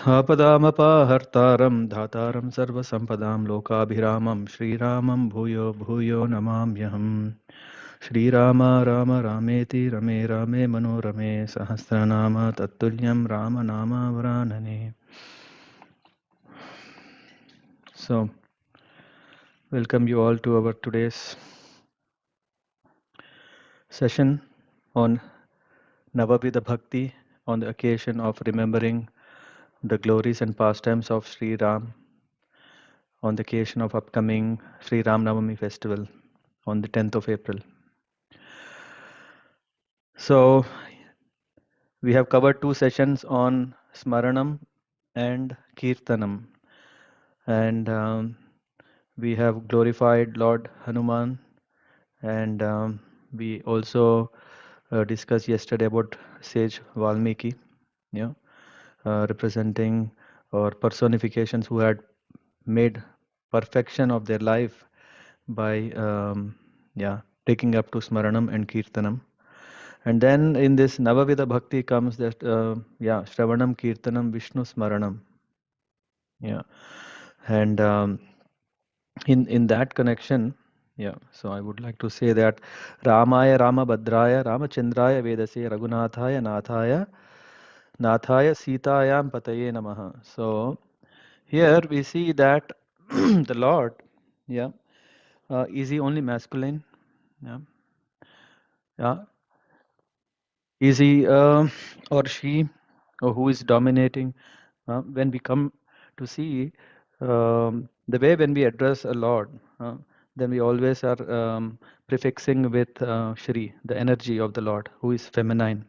आपदामपहर्तारं धातारं सर्वसम्पदां लोकाभिरामं श्रीरामं भूयो भूयो नमाम्यहम् श्रीराम राम रामेति रमे रामे मनोरमे सहस्रनाम तत्तुल्यं राम नाम वरानने. So, welcome you all to our today's session on Navavida Bhakti on the occasion of remembering the glories and pastimes of Sri Ram on the occasion of upcoming Sri Ram Navami festival on the 10th of April. So we have covered two sessions on Smaranam and Kirtanam, and we have glorified Lord Hanuman, and we also discussed yesterday about sage Valmiki, yeah, representing or personifications who had made perfection of their life by taking up to Smaranam and Kirtanam. And then in this Navavida Bhakti comes that Shravanam, Kirtanam, Vishnu Smaranam. Yeah. And in that connection, so I would like to say that Ramaya Ramabhadraya Ramachandraya Vedase Raghunathaya Nathaya Sitayam Pataye Namaha. So here we see that the Lord, is he only masculine? Yeah. Yeah. Is he or she or who is dominating? When we come to see the way when we address a Lord, then we always are prefixing with Shri, the energy of the Lord, who is feminine,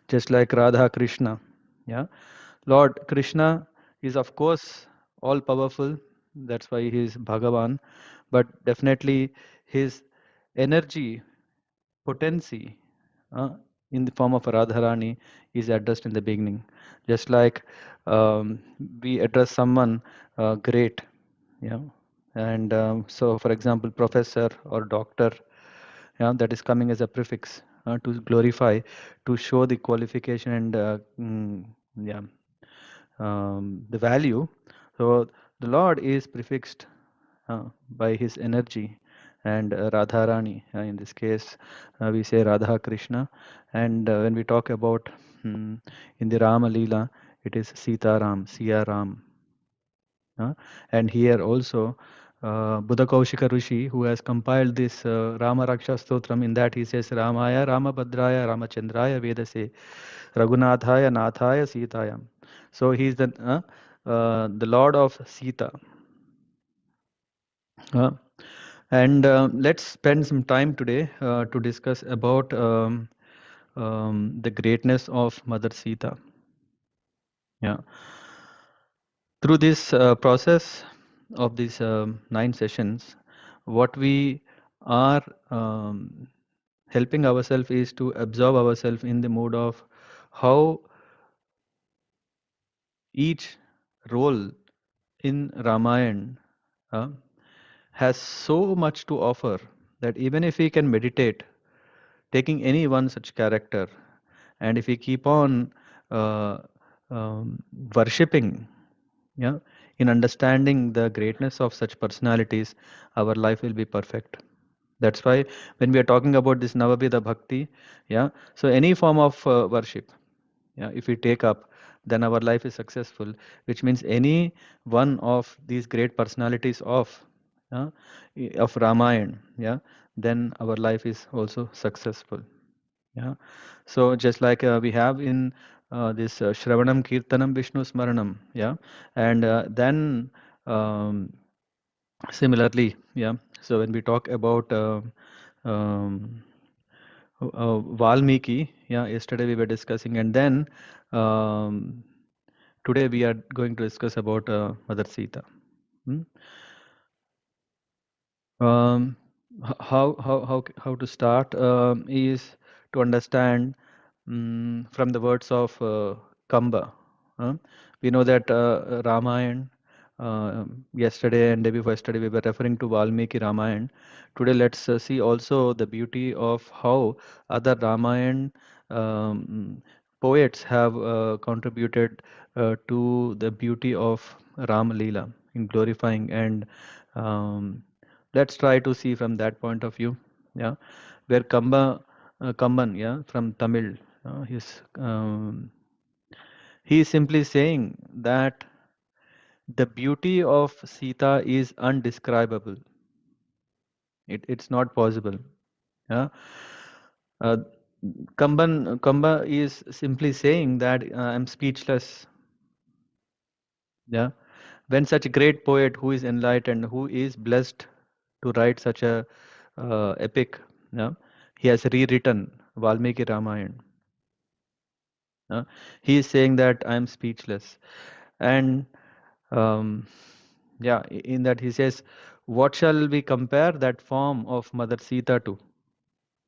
just like Radha Krishna. Yeah, Lord Krishna is of course all powerful. That's why he is Bhagavan, but definitely his energy, potency, uh, in the form of a Radharani is addressed in the beginning. Just like we address someone great, yeah, and so for example, professor or doctor, yeah, that is coming as a prefix to glorify, to show the qualification and yeah, the value. So the Lord is prefixed by his energy, and Radharani. In this case, we say Radha Krishna. And when we talk about in the Rama Leela, it is Sita Ram, Siya Ram. And here also, Buddha Kaushika Rishi, who has compiled this Rama Raksha Stotram, in that he says Ramaya, Ramabhadraya, Ramachandraya Vedase, Raghunathaya, Nathaya, Sitayam. So he is the Lord of Sita. And let's spend some time today to discuss about the greatness of Mother Sita. Yeah. Through this process of these 9 sessions, what we are helping ourselves is to absorb ourselves in the mood of how each role in Ramayana has so much to offer that even if we can meditate, taking any one such character, and if we keep on uh, worshipping, yeah, in understanding the greatness of such personalities, our life will be perfect. That's why when we are talking about this Navavida Bhakti, yeah, so any form of worship, yeah, if we take up, then our life is successful, which means any one of these great personalities uh, of Ramayana, yeah, then our life is also successful. Yeah. So just like we have in this Shravanam, Kirtanam, Vishnu Smaranam, yeah, and then similarly, yeah. So when we talk about um, Valmiki, yeah, yesterday we were discussing, and then um, today we are going to discuss about Mother Sita. Hmm? Um, how to start is to understand from the words of Kamba. We know that Ramayana, yesterday and day before yesterday we were referring to Valmiki Ramayana. Today let's see also the beauty of how other Ramayana poets have contributed to the beauty of Ram Leela in glorifying, and um, let's try to see from that point of view. Yeah, where Kamban, yeah, from Tamil, he is simply saying that the beauty of Sita is undescribable. It's not possible. Yeah. Uh, Kamba is simply saying that I'm speechless. Yeah. When such a great poet who is enlightened, who is blessed to write such a epic, yeah, he has rewritten Valmiki Ramayana. Uh, he is saying that I am speechless. And um, yeah, in that he says, what shall we compare that form of Mother Sita to?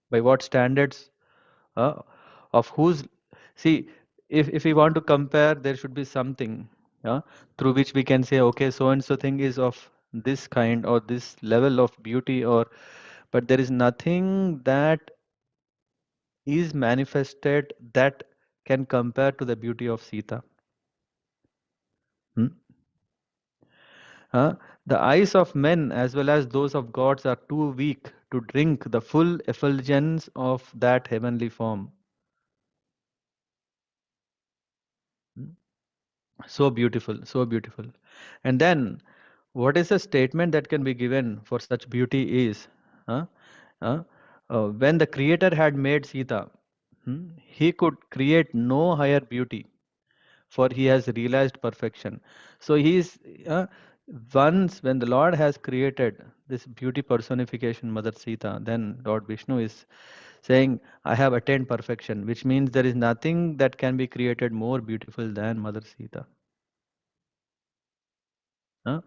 By what standards? uh, of whose see if we want to compare, there should be something through which we can say, okay, so and so thing is of this kind or this level of beauty, or but there is nothing that is manifested that can compare to the beauty of Sita. Hmm? Uh, the eyes of men as well as those of gods are too weak to drink the full effulgence of that heavenly form. Hmm? So beautiful, so beautiful. And then, what is a statement that can be given for such beauty is, uh, uh, when the Creator had made Sita, he could create no higher beauty, for he has realized perfection. So he is, uh, once when the Lord has created this beauty personification, Mother Sita, then Lord Vishnu is saying, I have attained perfection, which means there is nothing that can be created more beautiful than Mother Sita. Huh?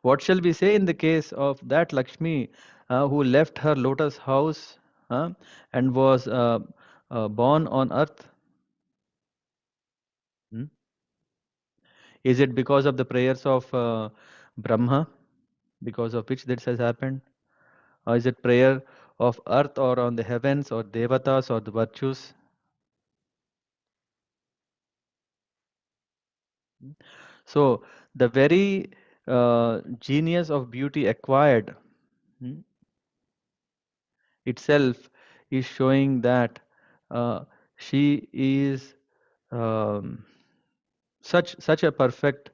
What shall we say in the case of that Lakshmi who left her lotus house and was born on earth? Hmm? Is it because of the prayers of Brahma, because of which this has happened? Or is it prayer of earth or on the heavens or devatas or the virtues? So the very genius of beauty acquired hmm, itself is showing that she is um, such a perfect,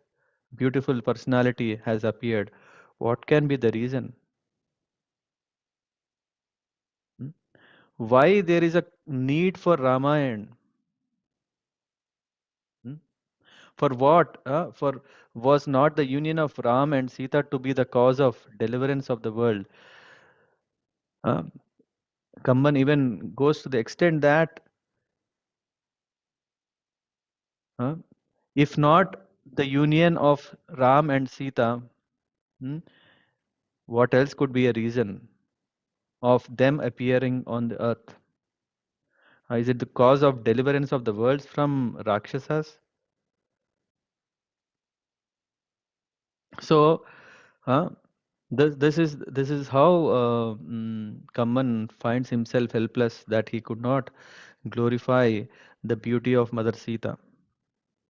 beautiful personality has appeared. What can be the reason? Hmm? Why there is a need for Ramayana? Hmm? For what? For was not the union of Ram and Sita to be the cause of deliverance of the world? Uh, Kamban even goes to the extent that uh, if not the union of Ram and Sita, hmm, what else could be a reason of them appearing on the earth? Is it the cause of deliverance of the worlds from Rakshasas? So, uh, this is how Kamman finds himself helpless that he could not glorify the beauty of Mother Sita.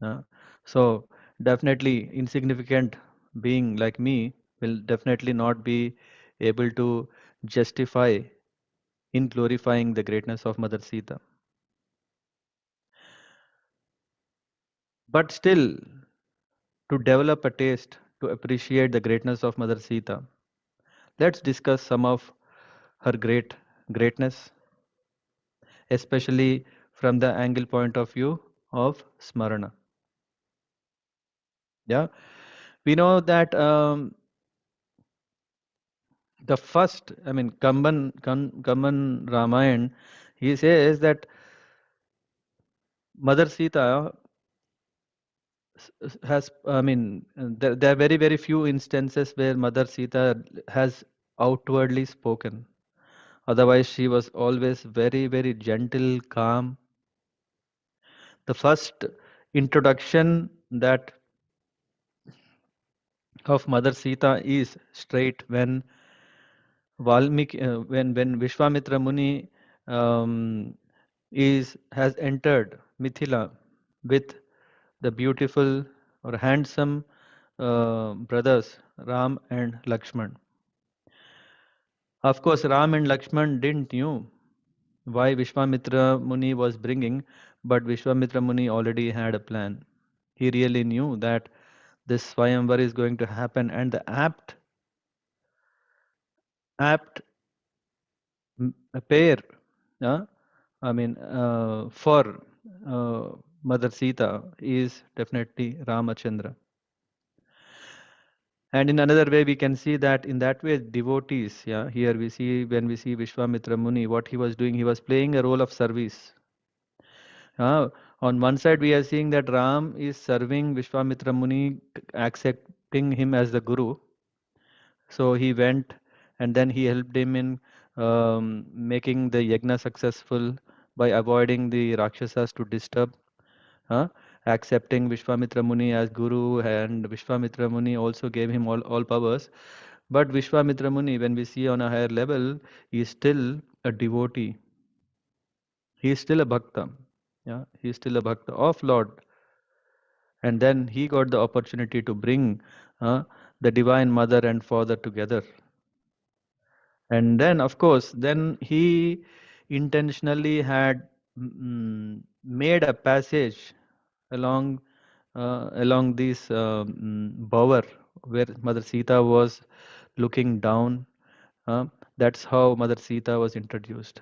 Uh, so definitely insignificant being like me will definitely not be able to justify in glorifying the greatness of Mother Sita. But still, to develop a taste to appreciate the greatness of Mother Sita, let's discuss some of her greatness, especially from the angle point of view of Smarana. Yeah, we know that the first, I mean, Kamban Ramayan, he says that Mother Sita has, I mean, there are very, very few instances where Mother Sita has outwardly spoken. Otherwise, she was always very, very gentle, calm. The first introduction that of Mother Sita is straight when when Vishwamitra Muni is has entered. Mithila with the beautiful or handsome brothers Ram and Lakshman. Of course, Ram and Lakshman didn't knew why Vishwamitra Muni was bringing, but Vishwamitra Muni already had a plan. He really knew that this Swayamvar is going to happen, and the apt pair, uh, for uh, Mother Sita is definitely Ramachandra. And in another way, we can see that in that way, devotees, yeah, here we see when we see Vishwamitra Muni, what he was doing, he was playing a role of service. On one side, we are seeing that Ram is serving Vishwamitra Muni, accepting him as the Guru. So he went and then he helped him in making the yajna successful by avoiding the Rakshasas to disturb, huh? Accepting Vishwamitra Muni as Guru, and Vishwamitra Muni also gave him all powers. But Vishwamitra Muni, when we see on a higher level, he is still a devotee. He is still a bhakta. Yeah, he is still a bhakta of Lord. And then he got the opportunity to bring uh, the divine mother and father together. And then, of course, then he intentionally had made a passage along along this bower where Mother Sita was looking down. Uh, that's how Mother Sita was introduced.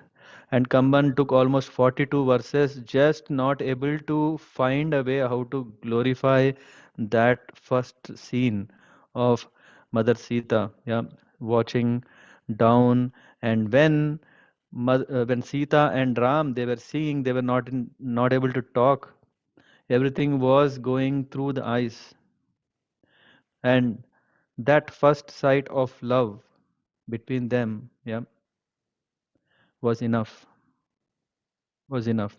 And Kamban took almost 42 verses, just not able to find a way how to glorify that first scene of Mother Sita, yeah, watching down. And when Sita and Ram they were seeing, they were not able to talk. Everything was going through the eyes, and that first sight of love between them, yeah, was enough. Was enough.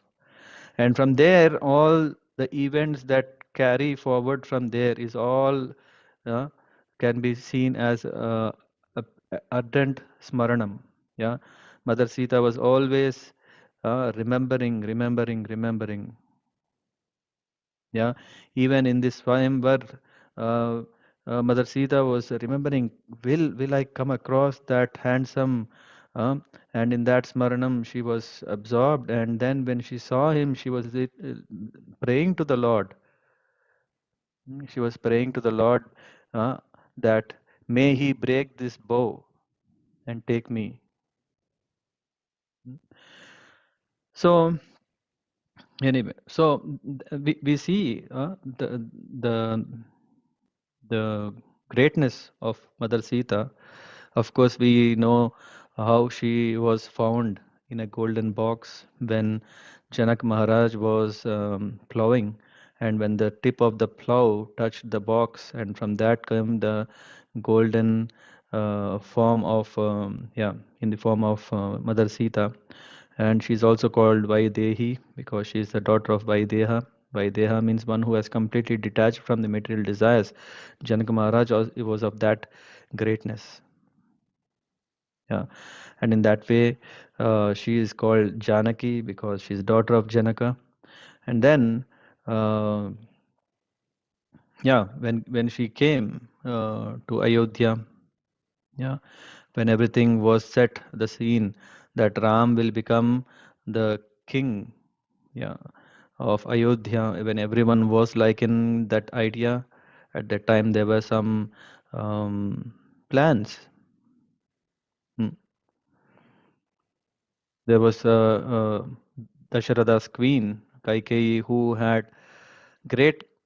And from there, all the events that carry forward from there is all uh, can be seen as a ardent Smaranam. Yeah, Mother Sita was always remembering. Yeah, even in this Swayamvar, uh, Mother Sita was remembering, will I come across that handsome? And in that Smaranam, she was absorbed. And then when she saw him, she was praying to the Lord. She was praying to the Lord uh, that may he break this bow and take me. So anyway, so we see the the greatness of Mother Sita. Of course, we know how she was found in a golden box when Janak Maharaj was plowing, and when the tip of the plow touched the box, and from that came the golden form of in the form of Mother Sita. And she's also called Vaidehi because she is the daughter of Vaideha. Vaideha means one who has completely detached from the material desires. Janaka Maharaj was of that greatness. Yeah, and in that way, she is called Janaki because she is daughter of Janaka. And then, uh, yeah, when she came to Ayodhya, yeah, when everything was set, the scene that Ram will become the king, yeah, of Ayodhya, when everyone was like in that idea, at that time there were some plans. Hmm. There was Dasharatha's queen, Kaikeyi, who had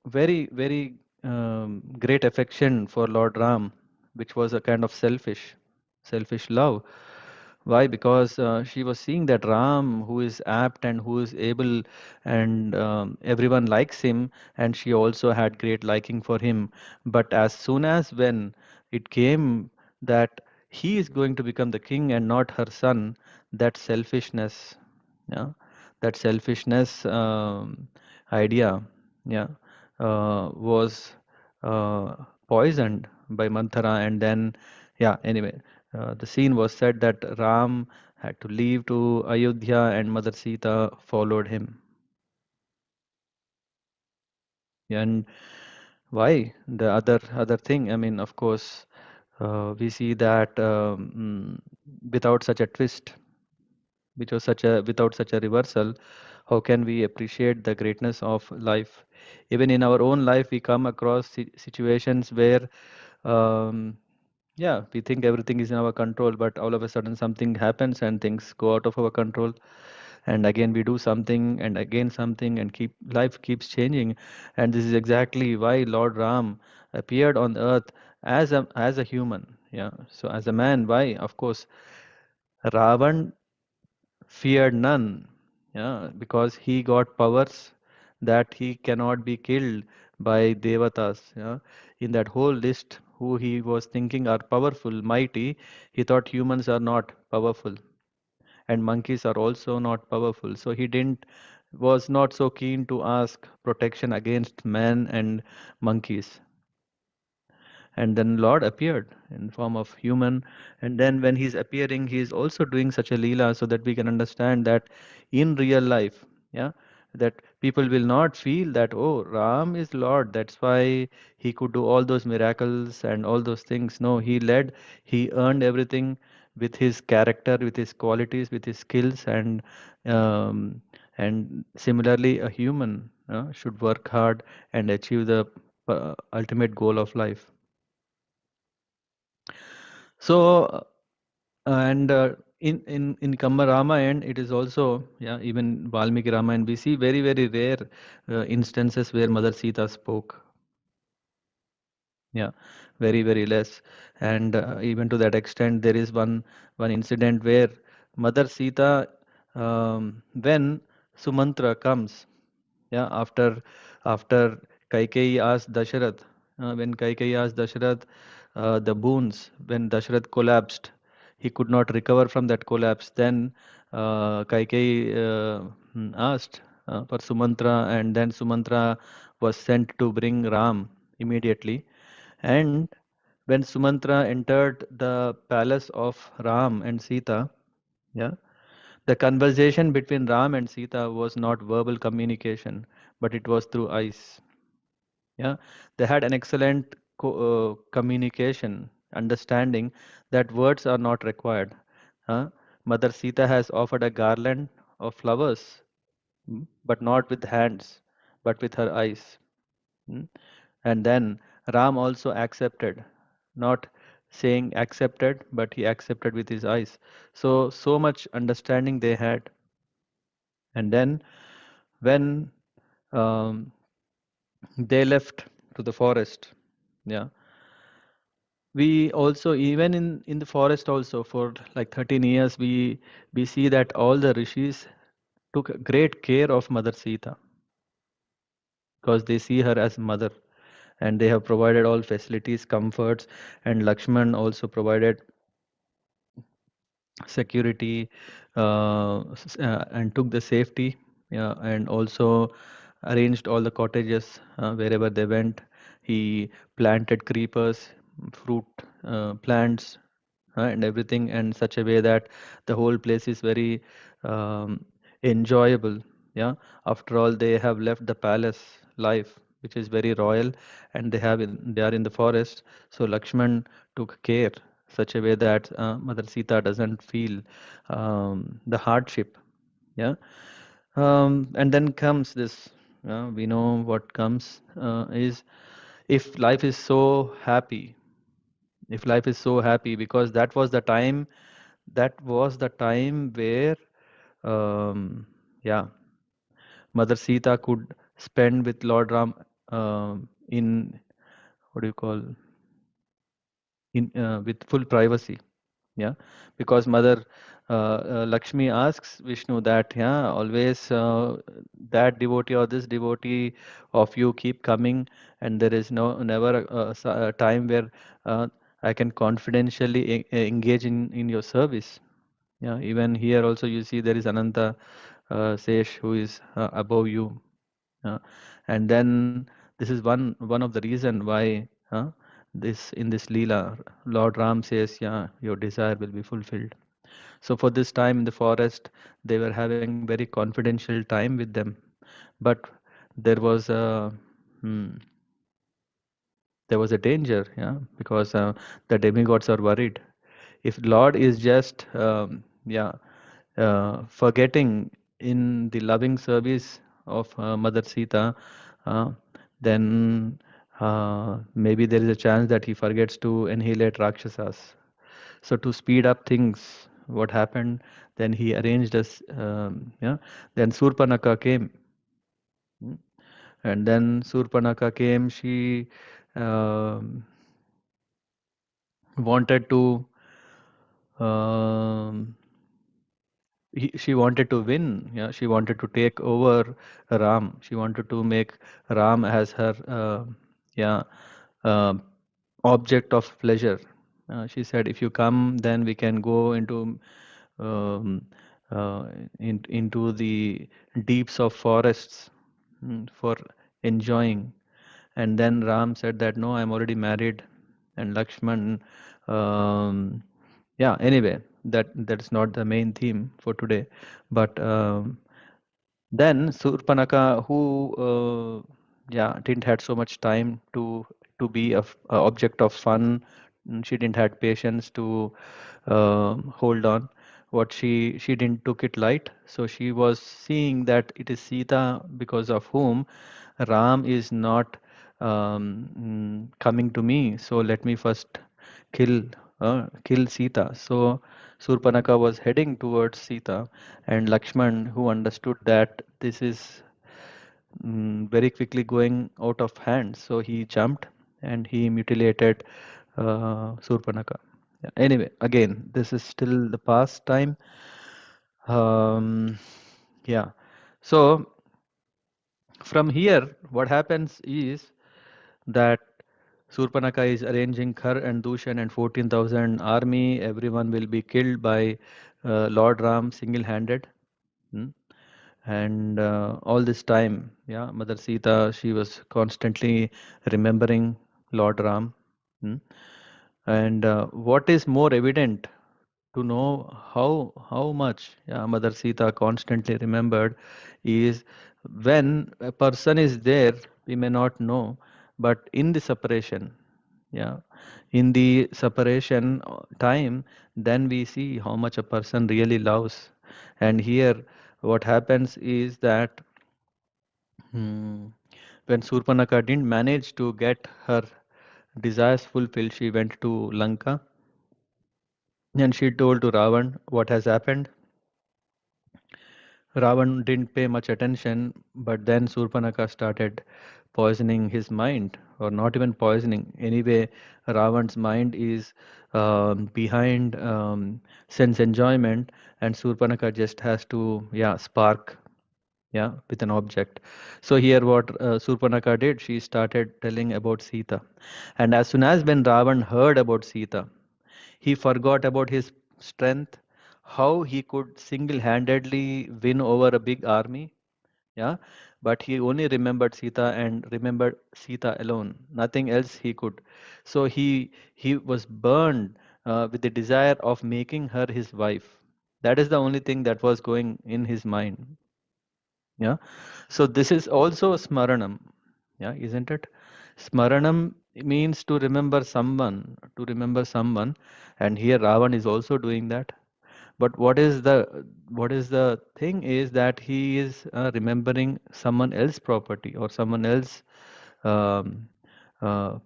very great affection for Lord Ram, which was a kind of selfish love. Why? Because she was seeing that Ram, who is apt and who is able, and everyone likes him, and she also had great liking for him. But as soon as when it came that he is going to become the king and not her son, that selfishness, yeah, that selfishness idea, yeah, was poisoned by Manthara, and then, yeah, anyway, the scene was said that Ram had to leave to Ayodhya and Mother Sita followed him. And why the other thing? I mean, of course, we see that without such a twist, without such a reversal, how can we appreciate the greatness of life? Even in our own life, we come across situations where, um, yeah, we think everything is in our control, but all of a sudden something happens and things go out of our control. And again we do something and again something, and keep life keeps changing. And this is exactly why Lord Ram appeared on earth as a human. Yeah, so as a man, why? Of course, Ravan feared none. Yeah, because he got powers that he cannot be killed by devatas. Yeah, in that whole list, who he was thinking are powerful, mighty, he thought humans are not powerful, and monkeys are also not powerful. So he didn't was not so keen to ask protection against man and monkeys. And then Lord appeared in form of human. And then when he's appearing, he is also doing such a leela, so that we can understand that in real life, yeah, that people will not feel that, oh, Ram is Lord, that's why he could do all those miracles and all those things. No, he earned everything with his character, with his qualities, with his skills. And similarly, a human should work hard and achieve the ultimate goal of life. So, and in Kamba Ramayana, it is also, yeah, even Valmiki Ramayana, we see very very rare instances where Mother Sita spoke. Yeah, very very less. And even to that extent, there is one incident where Mother Sita, when Sumantra comes, yeah, after Kaikeyi asked Dasharath, when Kaikeyi asked Dasharath the boons, when Dasharath collapsed, he could not recover from that collapse. Then Kaikeyi asked for Sumantra, and then Sumantra was sent to bring Ram immediately. And when Sumantra entered the palace of Ram and Sita, yeah, the conversation between Ram and Sita was not verbal communication, but it was through eyes. Yeah, they had an excellent communication, understanding that words are not required. Huh? Mother Sita has offered a garland of flowers, but not with hands, but with her eyes. Mm. And then Ram also accepted, not saying accepted, but he accepted with his eyes. So much understanding they had. And then when um, they left to the forest, yeah, we also, even in the forest also, for like 13 years, we see that all the rishis took great care of Mother Sita, because they see her as mother, and they have provided all facilities, comforts. And Lakshman also provided security, and took the safety, yeah, and also arranged all the cottages wherever they went. He planted creepers, fruit plants, and everything in such a way that the whole place is very um, enjoyable. Yeah, after all, they have left the palace life, which is very royal, and they are in the forest. So Lakshman took care such a way that Mother Sita doesn't feel the hardship. Yeah, and then comes this. We know what comes is, if life is so happy, if life is so happy, because that was the time where, um, yeah, Mother Sita could spend with Lord Ram in, what do you call, in with full privacy. Yeah, because Mother Lakshmi asks Vishnu that, yeah, always that devotee or this devotee of you keep coming, and there is never a time where uh, I can confidentially engage in your service. Yeah, even here also you see there is Ananta Sesh who is above you. uh, and then this is one of the reason why this in this Leela, Lord Ram says, yeah, your desire will be fulfilled. So for this time in the forest, they were having very confidential time with them. But there was a Hmm. There was a danger, yeah, because the demigods are worried. If Lord is just, forgetting in the loving service of Mother Sita, uh, then maybe there is a chance that he forgets to annihilate Rakshasas. So to speed up things, what happened? Then he arranged us. Yeah. Then Surpanaka came, mm, and then Surpanaka came. She um, wanted to. Um, she wanted to win. Yeah, she wanted to take over Ram. She wanted to make Ram as her, yeah, uh, object of pleasure. She said, "If you come, then we can go um, uh, into the deeps of forests, for enjoying." And then Ram said that, "No, I'm already married." And Lakshman, um, yeah. Anyway, that's not the main theme for today, but then Surpanaka, who yeah, didn't had so much time to be a object of fun. She didn't had patience to hold on. What she didn't took it light. So she was seeing that it is Sita because of whom Ram is not coming to me. So let me first kill kill Sita. So Surpanaka was heading towards Sita, and Lakshman, who understood that this is very quickly going out of hand, so he jumped and he mutilated Surpanaka. Yeah. Anyway, again, this is still the past time. Um, yeah. So from here, what happens is that Surpanaka is arranging Khar and Dushan and 14,000 army. Everyone will be killed by Lord Ram single-handed. Hmm. And all this time, yeah, Mother Sita, she was constantly remembering Lord Ram. Hmm. And what is more evident to know how much, yeah, Mother Sita constantly remembered is when a person is there, we may not know, but in the separation, yeah, in the separation time, then we see how much a person really loves. And here, what happens is that when Surpanaka didn't manage to get her desires fulfilled, she went to Lanka and she told to Ravan what has happened. Ravan didn't pay much attention, but then Surpanaka started poisoning his mind, or not even poisoning. Anyway, Ravan's mind is behind sense enjoyment, and Surpanaka just has to, yeah, spark, yeah, with an object. So here, what Surpanaka did, she started telling about Sita, and as soon as when Ravan heard about Sita, he forgot about his strength, how he could single-handedly win over a big army. Yeah, but he only remembered Sita and remembered Sita alone, nothing else he could. So he was burned with the desire of making her his wife. That is the only thing that was going in his mind. Yeah. So this is also Smaranam. Yeah, isn't it? Smaranam means to remember someone, and here Ravan is also doing that. But what is the thing is that he is remembering someone else property or someone else um,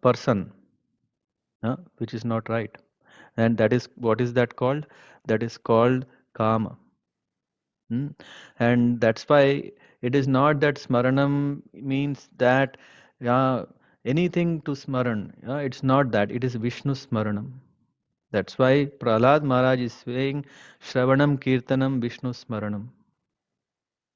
person, which is not right. And that is what is that called? That is called kama. Hmm? And that's why it is not that Smaranam means that, yeah, anything to Smaran. Yeah, it's not that. It is Vishnu Smaranam. That's why Prahlad Maharaj is saying Shravanam Kirtanam Vishnu Smaranam.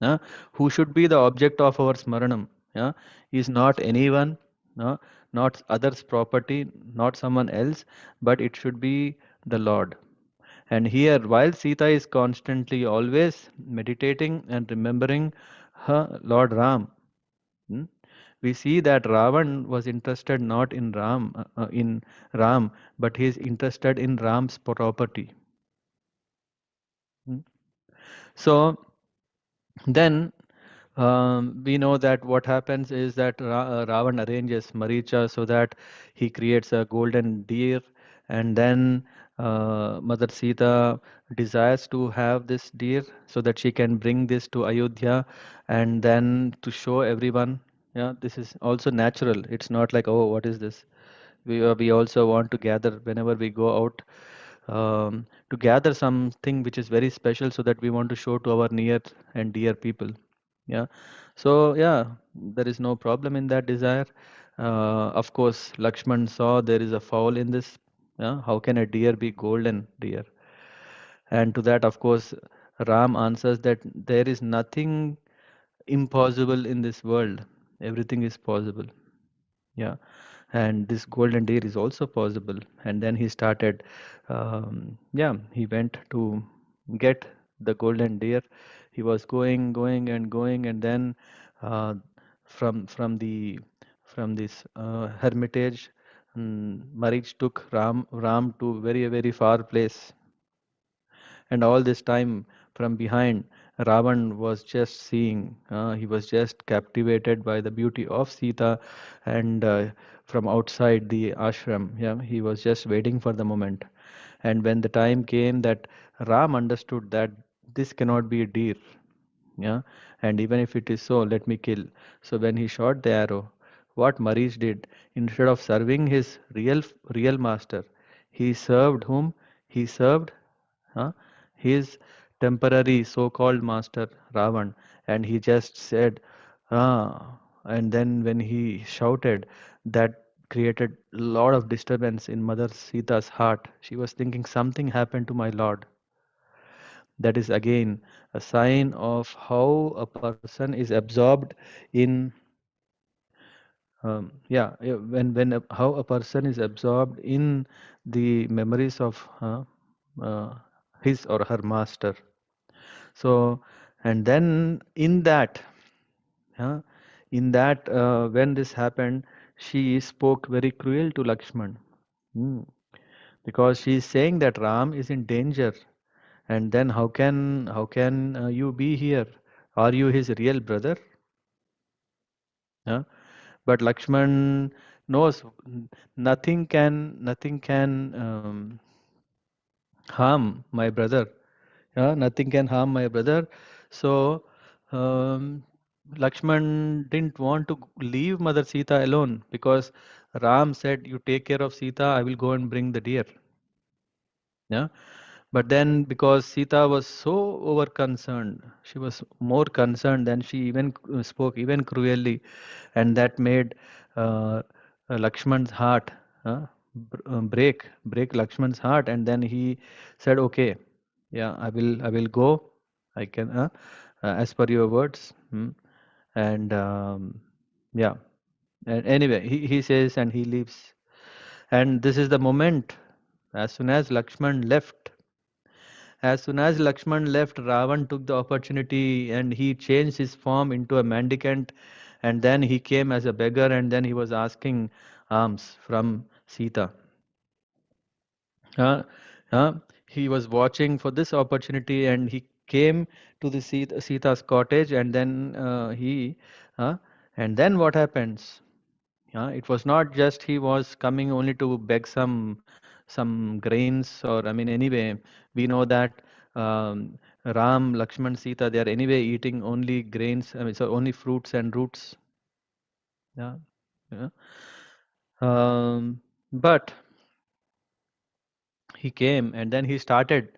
Yeah? Who should be the object of our Smaranam? Yeah? Is not anyone, no? Not others' property, not someone else, but it should be the Lord. And here, while Sita is constantly always meditating and remembering her Lord Ram, hmm, we see that Ravan was interested not in Ram, but he is interested in Ram's property. Hmm. So then, We know that what happens is that Ravan arranges Maricha so that he creates a golden deer, and then Mother Sita desires to have this deer so that she can bring this to Ayodhya, and then to show everyone. Yeah, this is also natural. It's not like, oh, what is this? We also want to gather whenever we go out, to gather something which is very special so that we want to show to our near and dear people. Yeah. So yeah, there is no problem in that desire. Of course, Lakshman saw there is a foul in this. Yeah. How can a deer be golden deer? And to that, of course, Ram answers that there is nothing impossible in this world. Everything is possible. Yeah, and this golden deer is also possible. And then he started, yeah, he went to get the golden deer. He was going, going, and going, and then uh, from the from this hermitage, Marich took Ram to very far place, and all this time from behind, Ravan was just seeing, he was just captivated by the beauty of Sita, and from outside the ashram, yeah, he was just waiting for the moment. And when the time came that Ram understood that this cannot be a deer, yeah, and even if it is so, let me kill. So when he shot the arrow, what Marish did, instead of serving his real master, he served whom? He served huh? his temporary so-called master Ravan, and he just said, and then when he shouted, that created a lot of disturbance in Mother Sita's heart. She was thinking something happened to my lord. That is again a sign of how a person is absorbed in, how a person is absorbed in the memories of uh, his or her master. So, and then uh, in that, when this happened, she spoke very cruel to Lakshman. Hmm. Because she is saying that Ram is in danger, and then how can you be here? Are you his real brother? Huh? But Lakshman knows nothing can harm my brother. Yeah, nothing can harm my brother. So um, Lakshman didn't want to leave Mother Sita alone because Ram said, "You take care of Sita. I will go and bring the deer." Yeah. But then, because Sita was so over concerned, she was more concerned than she even spoke, even cruelly, and that made Lakshman's heart break Lakshman's heart, and then he said, "Okay, yeah, I will go. I can, as per your words." And yeah, and anyway, he says, and he leaves, and this is the moment. As soon as Lakshman left, Ravan took the opportunity and he changed his form into a mendicant, and then he came as a beggar, and then he was asking alms from Sita. Uh, uh, he was watching for this opportunity, and he came to the Sita's cottage, and then uh, and then what happens? It was not just he was coming only to beg some grains, or I mean, anyway, we know that Ram, Lakshman, Sita, they are anyway eating only grains. I mean, so only fruits and roots. Yeah, yeah. But he came, and then he started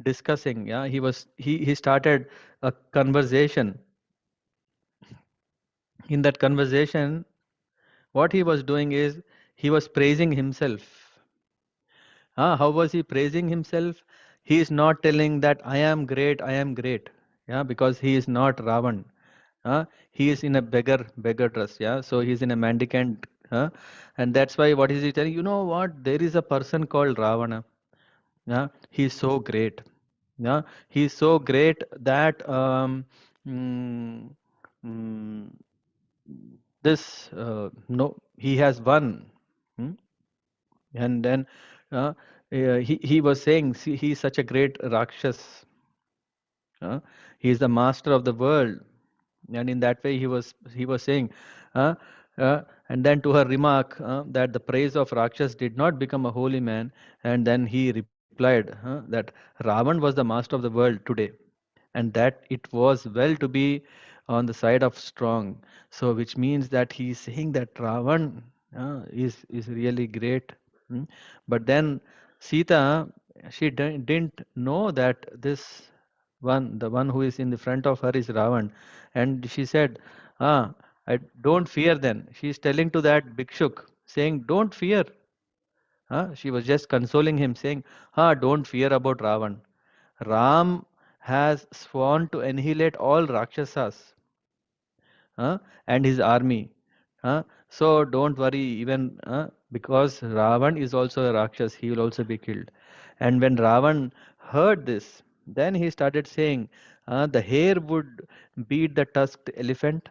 discussing. Yeah, he started a conversation. In that conversation, what he was doing is he was praising himself. How was he praising himself? He is not telling that I am great, I am great. Yeah, because he is not Ravan. He is in a beggar dress. Yeah, so he is in a mendicant. And that's why what is he telling? You know what? There is a person called Ravana. Yeah, he is so great. Yeah, he is so great that mm, mm, this no, he has won. Hmm? And then he was saying, see, he is such a great Rakshas. Uh, he is the master of the world. And in that way he was saying, uh, and then to her remark that the praise of Rakshas did not become a holy man, and then he replied that Ravan was the master of the world today, and that it was well to be on the side of strong. So which means that he is saying that Ravan is really great. mm. But then Sita, she didn't know that this one, the one who is in the front of her, is Ravan. And she said, ah, I don't fear. Then she is telling to that Bhikshuk, saying, don't fear. She was just consoling him, saying, don't fear about Ravan. Ram has sworn to annihilate all Rakshasas and his army. So don't worry, even because Ravan is also a Rakshas, he will also be killed. And when Ravan heard this, then he started saying, the hare would beat the tusked elephant,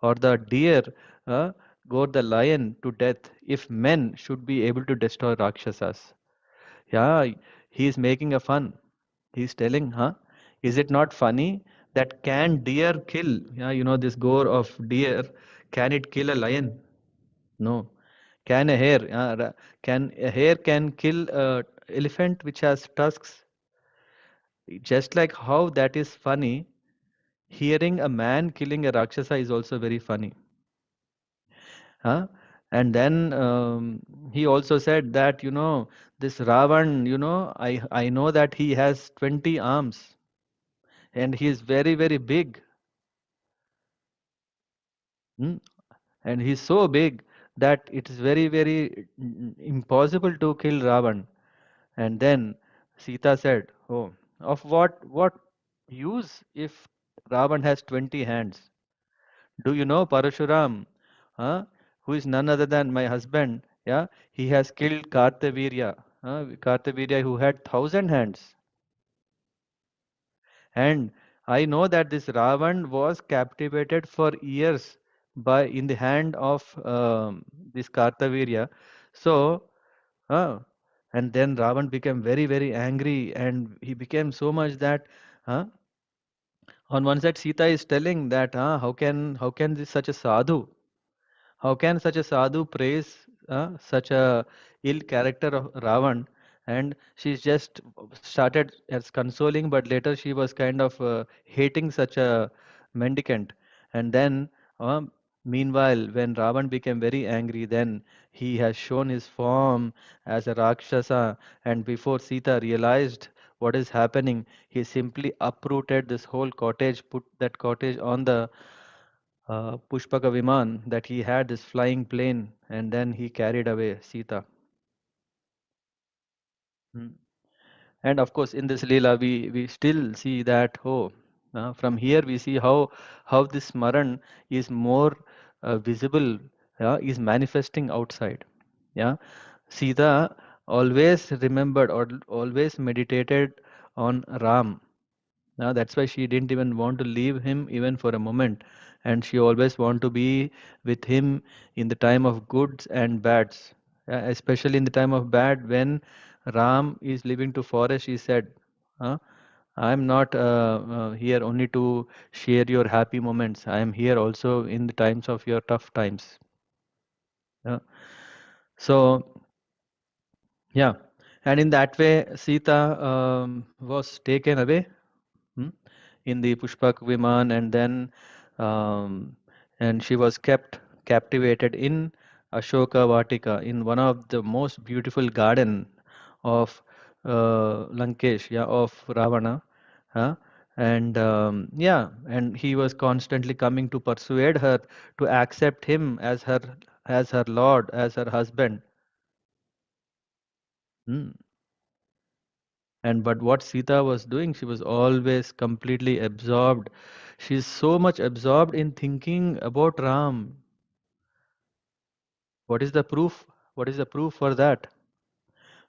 or the deer uh, gore the lion to death if men should be able to destroy Rakshasas. Yeah, he is making a fun. He's telling, is it not funny that can deer kill? Yeah, this gore of deer, can it kill a lion? No. Can a hare, can a hare can kill a elephant which has tusks? Just like how that is funny, hearing a man killing a Rakshasa is also very funny. Huh? And then he also said that, this Ravan, I know that he has 20 arms and he is very, very big. Hmm? And he's so big that it is very, very impossible to kill Ravan. And then Sita said, oh, of what use if Ravan has 20 hands? Do you know Parashuram, who is none other than my husband? Yeah, he has killed Kartavirya who had 1,000 hands. And I know that this Ravan was captivated for years by in the hand of this Kartavirya. So, uh, and then Ravan became very, very angry, and he became so much that uh, on one side Sita is telling that how can this such a sadhu, how can such a sadhu praise such a ill character of Ravan? And she's just started as consoling, but later she was kind of hating such a mendicant. And then, meanwhile, when Ravan became very angry, then he has shown his form as a Rakshasa. And before Sita realized what is happening, he simply uprooted this whole cottage, put that cottage on the Pushpaka Viman, that he had this flying plane, and then he carried away Sita. Mm. And of course, in this Leela, we still see that, from here we see how this Smaran is more visible, is manifesting outside. Yeah, Sita always remembered or always meditated on Ram. That's why she didn't even want to leave him even for a moment. And she always want to be with him in the time of goods and bads. Especially in the time of bad, when Ram is leaving to forest, he said, uh, I'm not here only to share your happy moments. I am here also in the times of your tough times. Yeah. So, yeah. And in that way, Sita was taken away, hmm, in the Pushpak Viman, and then and she was kept captivated in Ashoka Vatika, in one of the most beautiful garden of Lankesh, yeah, of Ravana. Huh? And yeah, and he was constantly coming to persuade her to accept him as her lord, as her husband. Hmm. And but what Sita was doing, she was always completely absorbed. She's so much absorbed in thinking about Ram. What is the proof? What is the proof for that?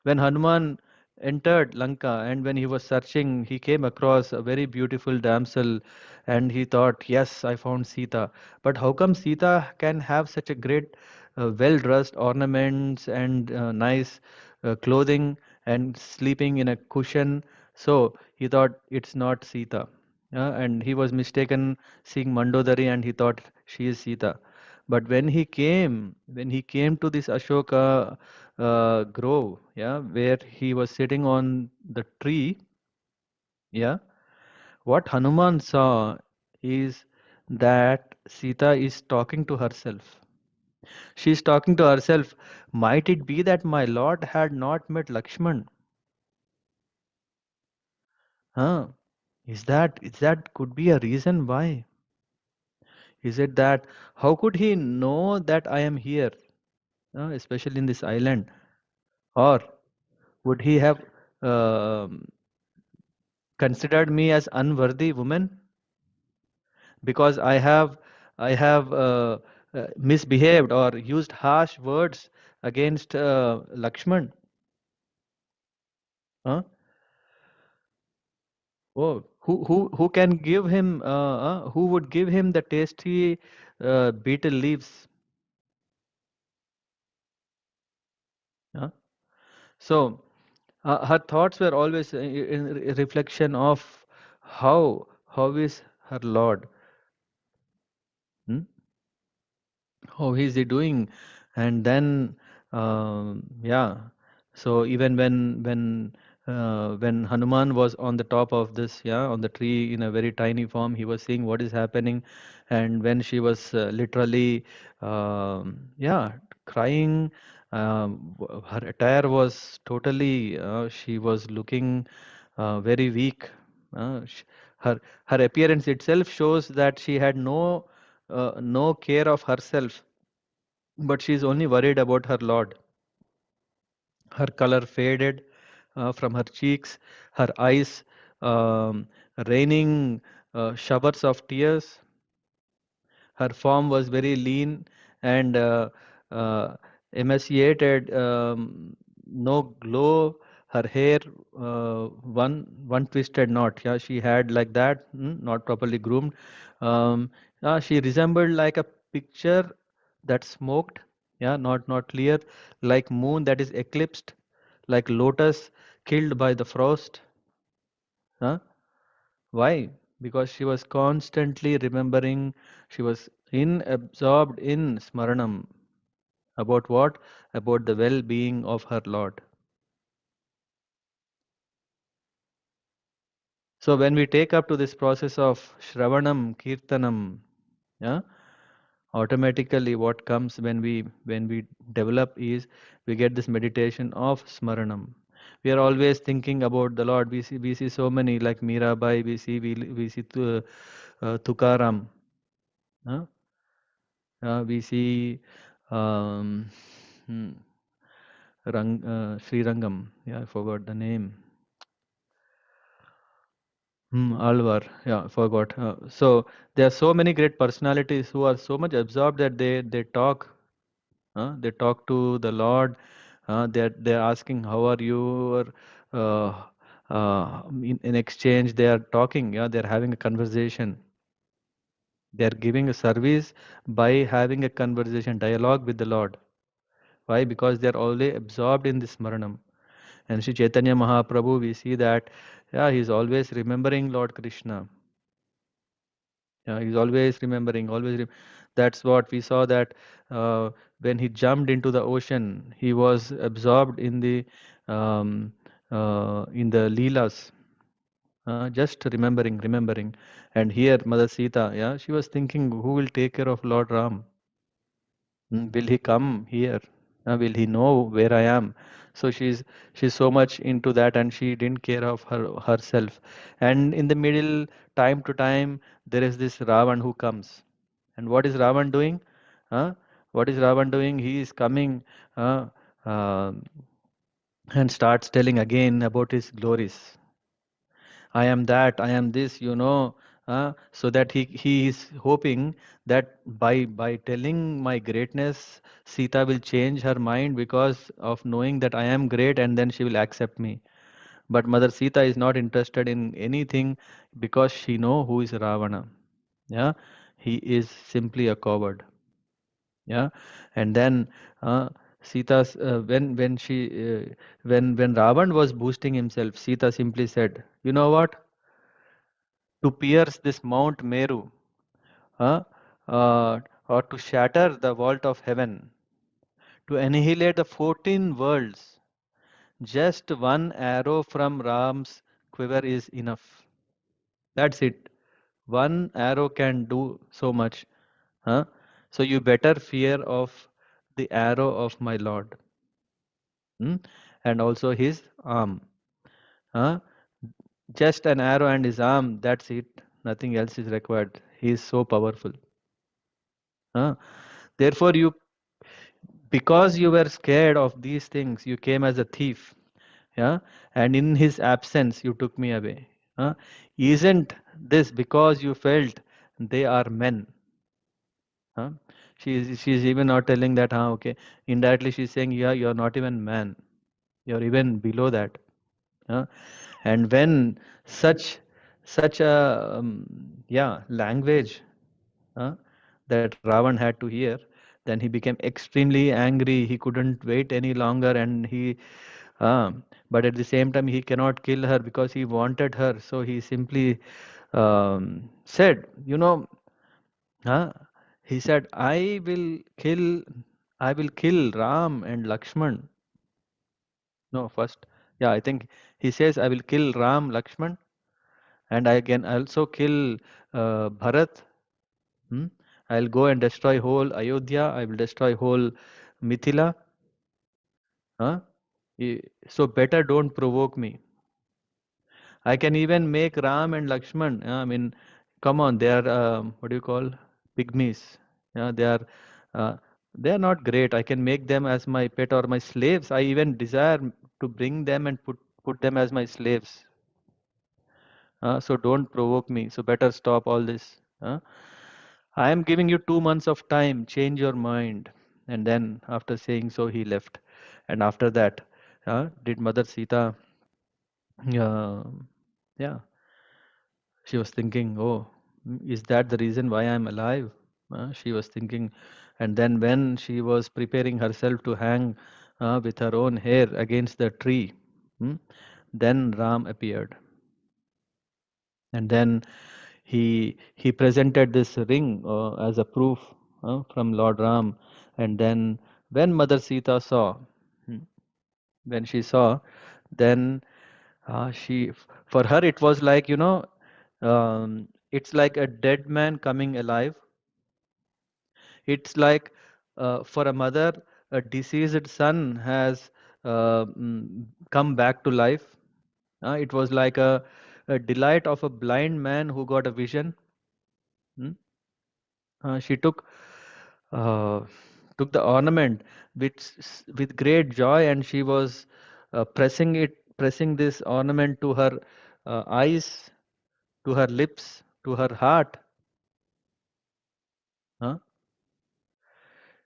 When Hanuman entered Lanka and when he was searching, he came across a very beautiful damsel and he thought, yes, I found Sita. But how come Sita can have such a great, well-dressed ornaments and nice clothing and sleeping in a cushion? So he thought it's not Sita. Yeah, and he was mistaken seeing Mandodari and he thought she is Sita. But when he came to this Ashoka grove, yeah, where he was sitting on the tree, yeah, what Hanuman saw is that Sita is talking to herself. She is talking to herself. Might it be that my lord had not met Lakshman? Huh? Is that could be a reason why? Is it that how could he know that I am here, especially in this island? Or would he have um considered me as unworthy woman because I have misbehaved or used harsh words against Lakshman? Huh? Oh, who can give him who would give him the tasty betel leaves? Huh? So her thoughts were always in reflection of how is her Lord, hmm? How is he doing? And then yeah, so even when Hanuman was on the top of this, yeah, on the tree in a very tiny form, he was seeing what is happening. And when she was literally yeah, crying, her attire was totally she was looking very weak. Her her appearance itself shows that she had no care of herself, but she is only worried about her Lord. Her color faded from her cheeks, her eyes um, raining showers of tears. Her form was very lean and emaciated, no glow. Her hair, one twisted knot. Yeah, she had like that, not properly groomed. She resembled like a picture that smoked. Yeah, not clear, like moon that is eclipsed, like lotus killed by the frost. Huh? Why? Because she was constantly remembering, she was absorbed in Smaranam. About what? About the well being of her Lord. So when we take up to this process of Shravanam, Kirtanam, yeah, automatically what comes when we develop is we get this meditation of Smaranam. We are always thinking about the Lord. We see so many like Mirabai, we see Tukaram. Huh? We see um, hmm, Sri Rangam. Yeah, I forgot the name. Alvar. Yeah, I forgot. So there are so many great personalities who are so much absorbed that they talk. They talk to the Lord. They're asking, "How are you?" Or in exchange, they are talking. Yeah, they're having a conversation. They're giving a service by having a conversation, dialogue with the Lord. Why? Because they're already absorbed in this Smaranam. And Sri Chaitanya Mahaprabhu, we see that, yeah, he's always remembering Lord Krishna. Yeah, he's always remembering, that's what we saw that uh, when he jumped into the ocean, he was absorbed um, in the Leelas, just remembering. And here, Mother Sita, yeah, she was thinking, who will take care of Lord Ram? Will he come here? Will he know where I am? So she's so much into that, and she didn't care of herself. And in the middle, time to time, there is this Ravan who comes. And what is Ravan doing? Huh? What is Ravan doing? He is coming uh, uh, and starts telling again about his glories. I am that, I am this, so that he is hoping that by telling my greatness, Sita will change her mind because of knowing that I am great, and then she will accept me. But Mother Sita is not interested in anything because she know who is Ravana. Yeah, he is simply a coward. Yeah, and then Sita's when she when Ravan was boosting himself, Sita simply said, "You know what? to pierce this Mount Meru, uh, uh, or to shatter the vault of heaven, to annihilate the 14 worlds. Just one arrow from Ram's quiver is enough. That's it. One arrow can do so much. Huh? So you better fear of the arrow of my Lord, hmm? And also his arm. Huh? Just an arrow and his arm, that's it. Nothing else is required. He is so powerful. Huh? Therefore, because you were scared of these things, you came as a thief. Yeah, and in his absence, you took me away. Huh? Isn't this because you felt they are men? Huh? She's even not telling that. Huh? Okay, indirectly she's saying, yeah, you're not even man. You're even below that. Huh? And when such such a language, uh, that Ravan had to hear, then he became extremely angry. He couldn't wait any longer, and but at the same time he cannot kill her because he wanted her. So he simply said, uh, he said, I will kill Ram and Lakshman. No, first, yeah, I think he says, I will kill Ram, Lakshman, and I can also kill Bharat. Hmm? I'll go and destroy whole Ayodhya. I will destroy whole Mithila. Huh? So better don't provoke me. I can even make Ram and Lakshman. I mean, come on, they are what do you call pygmies? Yeah, uh, they are not great. I can make them as my pet or my slaves. I even desire to bring them and put them as my slaves. So don't provoke me. So better stop all this. I am giving you 2 months of time. Change your mind. And then after saying so, he left. And after that, did Mother Sita, uh, yeah, she was thinking, oh, is that the reason why I'm alive? She was thinking. And then when she was preparing herself to hang with her own hair against the tree, hmm, then Ram appeared. And then he presented this ring as a proof from Lord Ram. And then when Mother Sita saw, hmm, when she saw, then for her it was like, it's like a dead man coming alive. It's like, for a mother, a deceased son has come back to life. It was like a delight of a blind man who got a vision. Hmm? She uh, took the ornament with great joy, and she was pressing this ornament to her eyes, to her lips, to her heart. Huh?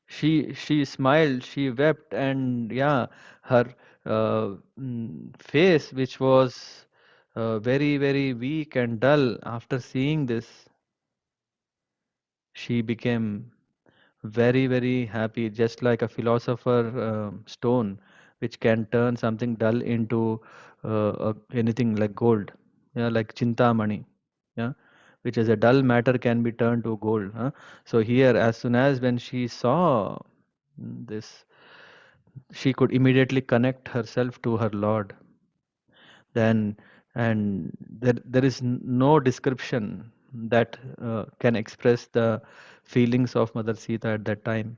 She smiled, she wept, and yeah, her face, which was very very weak and dull, after seeing this, she became very very happy, just like a philosopher stone, which can turn something dull into anything like gold. Yeah, like chintamani. Yeah, which is a dull matter can be turned to gold. Huh? So here, as soon as when she saw this, she could immediately connect herself to her Lord. Then, and there is no description that can express the feelings of Mother Sita at that time.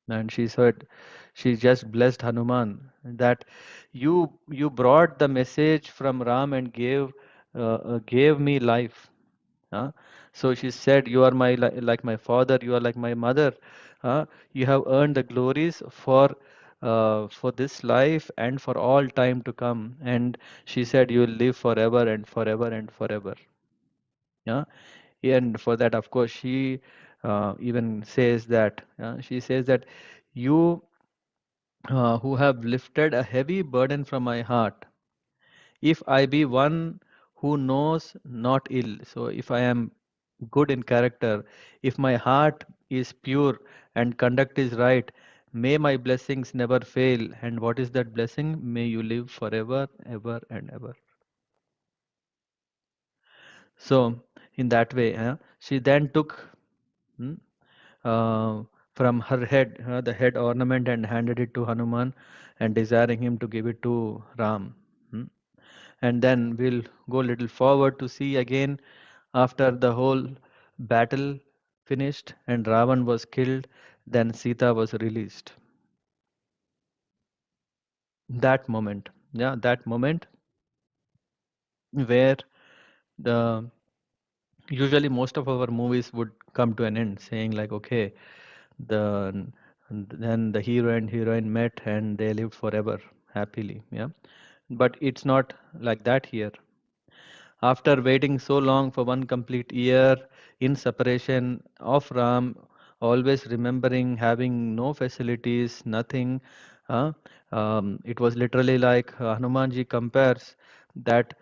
And she said, she just blessed Hanuman that you brought the message from Ram and gave me life. Huh? So she said, you are like my father, you are like my mother. You have earned the glories for this life and for all time to come. And she said, you will live forever and forever and forever. Yeah. And for that, of course, she even says that, she says that you who have lifted a heavy burden from my heart, if I be one who knows not ill, so if I am good in character, if my heart is pure and conduct is right, may my blessings never fail. And what is that blessing? May you live forever, ever, and ever. So in that way, she then took hmm, uh, from her head the head ornament and handed it to Hanuman and desiring him to give it to Ram. Hmm. And then we'll go a little forward to see again after the whole battle finished and Ravan was killed, then Sita was released. That moment, yeah, that moment where the usually most of our movies would come to an end saying like, okay, the then the hero and heroine met and they lived forever happily, yeah, but it's not like that here. After waiting so long for one complete year in separation of Ram, always remembering having no facilities, nothing, uh, it was literally like Hanumanji compares that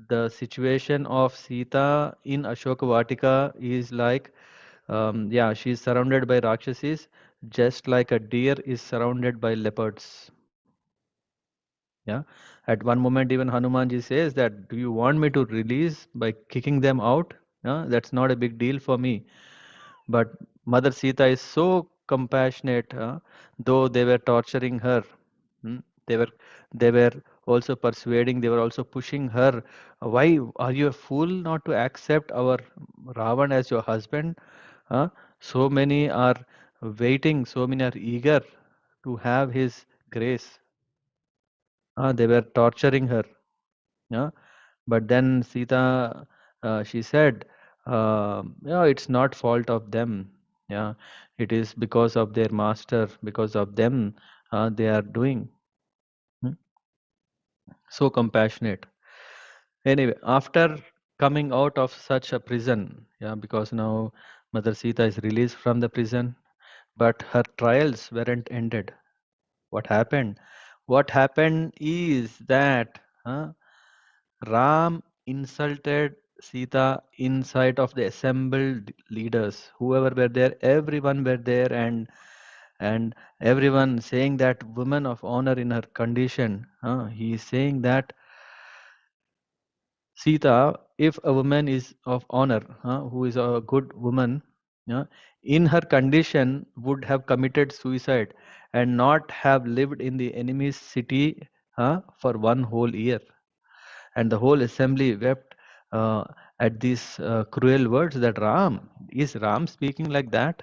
the situation of Sita in Ashoka Vatika is like, yeah, she is surrounded by Rakshasas, just like a deer is surrounded by leopards. Yeah. At one moment, even Hanumanji says that, do you want me to release by kicking them out? That's not a big deal for me. But Mother Sita is so compassionate, though they were torturing her. hmm, They were they were also persuading, they were also pushing her. Why are you a fool not to accept our Ravan as your husband? Huh? So many are waiting, so many are eager to have his grace. They were torturing her. Yeah, but then Sita, she said, yeah, it's not fault of them. Yeah, it is because of their master, because of them, they are doing. Hmm. So compassionate. Anyway, after coming out of such a prison, yeah, because now Mother Sita is released from the prison, but her trials weren't ended. What happened? What happened is that Ram insulted Sita in sight of the assembled leaders. Whoever were there, everyone were there, and everyone saying that woman of honor in her condition. He is saying that Sita, if a woman is of honor, who is a good woman, uh, in her condition would have committed suicide and not have lived in the enemy's city for one whole year. And the whole assembly wept at these cruel words that Ram, is Ram speaking like that?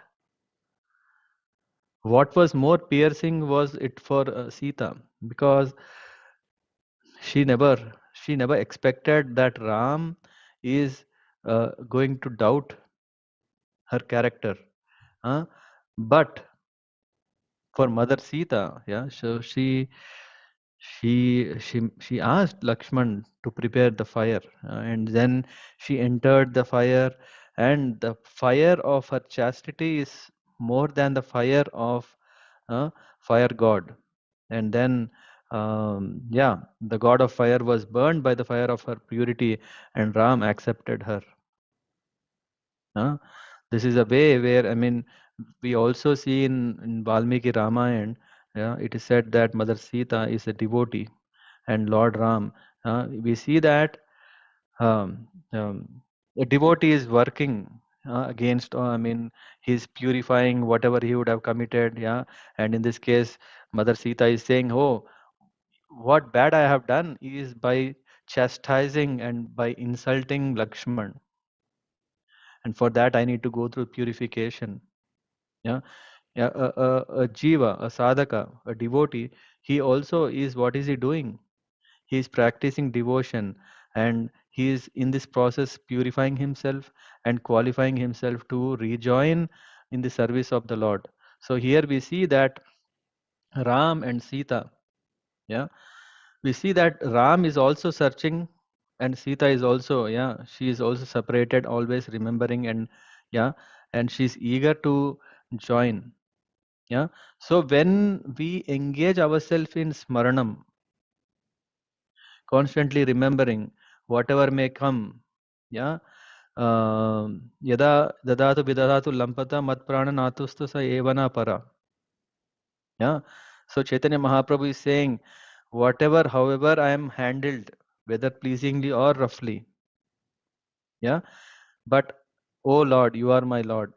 What was more piercing was it for Sita, because she never she never expected that Ram is going to doubt her character. Huh? But for Mother Sita, yeah, so she asked Lakshman to prepare the fire, and then she entered the fire, and the fire of her chastity is more than the fire of uh, fire god. And then yeah, the god of fire was burned by the fire of her purity, and Ram accepted her. uh. This is a way where, I mean, we also see in Valmiki Ramayana, yeah, it is said that Mother Sita is a devotee and Lord Ram. We see that um, um, a devotee is working against, I mean, he's purifying whatever he would have committed. Yeah. And in this case, Mother Sita is saying, oh, what bad I have done is by chastising and by insulting Lakshman. And for that, I need to go through purification. Yeah. Yeah, a jiva, a sadhaka, a devotee, he also is, what is he doing? He is practicing devotion, and he is in this process purifying himself and qualifying himself to rejoin in the service of the Lord. So here we see that Ram and Sita, yeah, we see that Ram is also searching and Sita is also, yeah, she is also separated, always remembering, and yeah, and she's eager to join. Yeah. So when we engage ourselves in Smaranam, constantly remembering whatever may come, yeah, yada dadatu vidadatu lampata mat prana natustu sa evana para. Yeah. So Chaitanya Mahaprabhu is saying, whatever, however I am handled, whether pleasingly or roughly, Yeah, but oh Lord, you are my Lord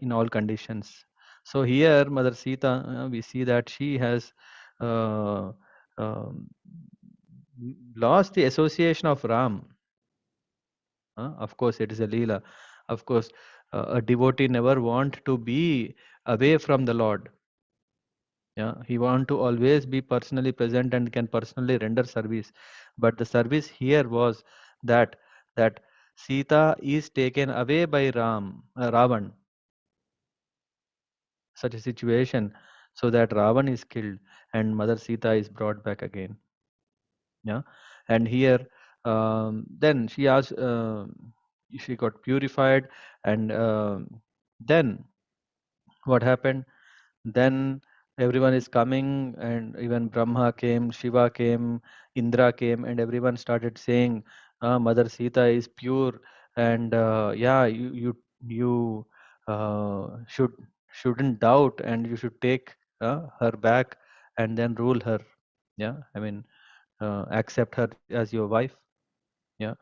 in all conditions. So here, Mother Sita, we see that she has uh, um, lost the association of Ram. Of course, it is a Leela. Of course, a devotee never want to be away from the Lord. Yeah, he want to always be personally present and can personally render service. But the service here was that that Sita is taken away by Ravan, such a situation, so that Ravan is killed and Mother Sita is brought back again. Yeah, and here then she asked, she got purified, and then what happened? Then everyone is coming, and even Brahma came, Shiva came, Indra came, and everyone started saying, Mother Sita is pure, and yeah, you shouldn't doubt, and you should take her back and then rule her. Yeah, I mean, accept her as your wife. Yeah,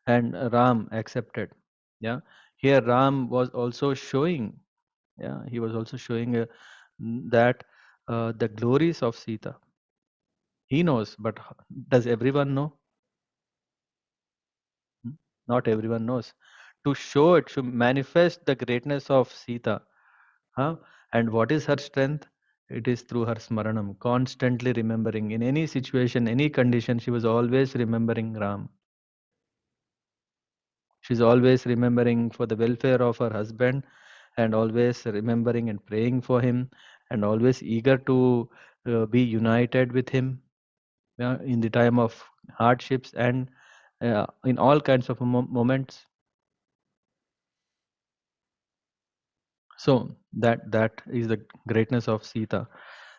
and Ram accepted. Yeah, here Ram was also showing. Yeah, he was also showing that the glories of Sita. He knows, but does everyone know? Hmm? Not everyone knows. To show it, to manifest the greatness of Sita. Huh? And what is her strength? It is through her Smaranam, constantly remembering. In any situation, any condition, she was always remembering Ram. She's always remembering for the welfare of her husband, and always remembering and praying for him, and always eager to be united with him in the time of hardships, and in all kinds of moments. So that is the greatness of Sita,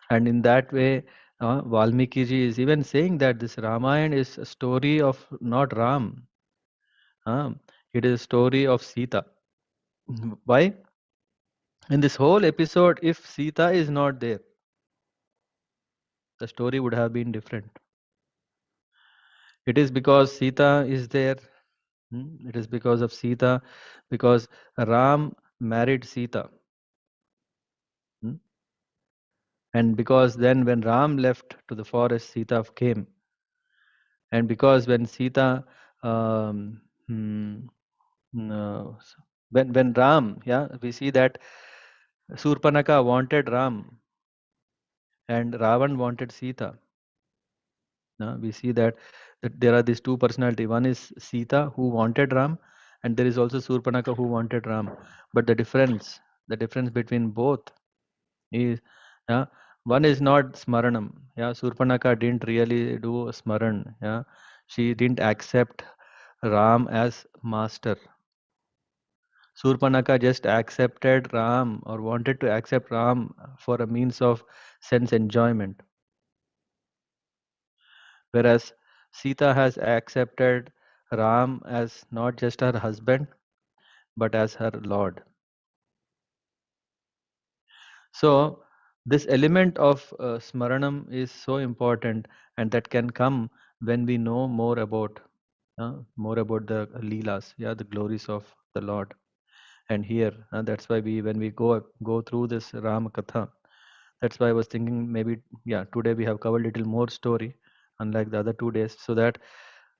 and in that way, Valmiki ji is even saying that this Ramayana is a story of not Ram. Uh, it is a story of Sita. Why? In this whole episode, if Sita is not there, the story would have been different. It is because Sita is there. It is because of Sita, because Ram married Sita. Hmm? And because then when Ram left to the forest, Sita came. And because when Sita, um, hmm, no, when Ram, yeah, we see that Surpanaka wanted Ram and Ravan wanted Sita. We see that there are these two personality. One is Sita who wanted Ram, and there is also Surpanaka who wanted Ram. But the difference between both is, yeah, one is not Smaranam. Yeah, Surpanaka didn't really do Smaran. Yeah, she didn't accept Ram as master. Surpanaka just accepted Ram, or wanted to accept Ram for a means of sense enjoyment. Whereas Sita has accepted Ram as not just her husband, but as her Lord. So, this element of Smaranam is so important, and that can come when we know more about the Leelas, yeah, the glories of the Lord. And here, that's why when we go through this Ram Katha, that's why I was thinking maybe, yeah, today we have covered little more story, unlike the other 2 days, so that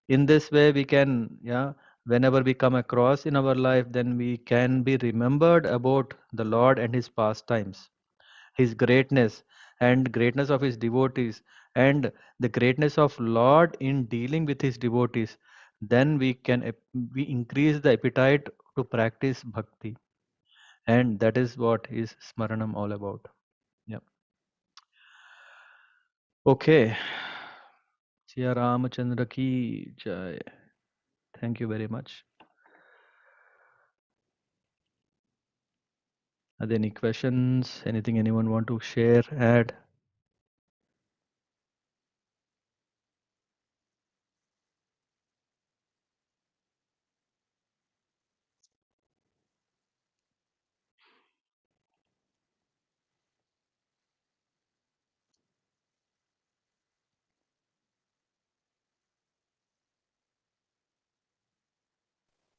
in this way we can, yeah, whenever we come across in our life, then we can be remembered about the Lord and his pastimes, his greatness, and greatness of his devotees, and the greatness of Lord in dealing with his devotees. Then we increase the appetite to practice bhakti, and that is what is Smaranam all about. Yeah. Okay. Siya Ramachandra ki jai. Thank you very much. Are there any questions? Anything anyone want to share, add?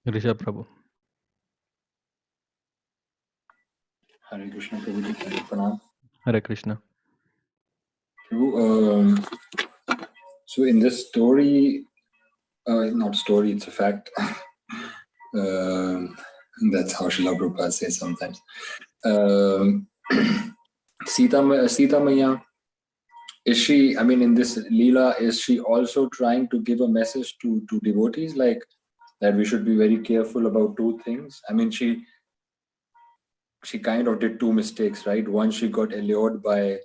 Rishabh Prabhu. Hare Krishna Prabhuji, Pranam. Hare Krishna. So in this story, not story, it's a fact. Um, that's how Srila Prabhupada says sometimes. Um, Sita Maya, is she, I mean, in this Leela, is she also trying to give a message to devotees, like that we should be very careful about two things? I mean, she kind of did two mistakes, right? One, she got allured by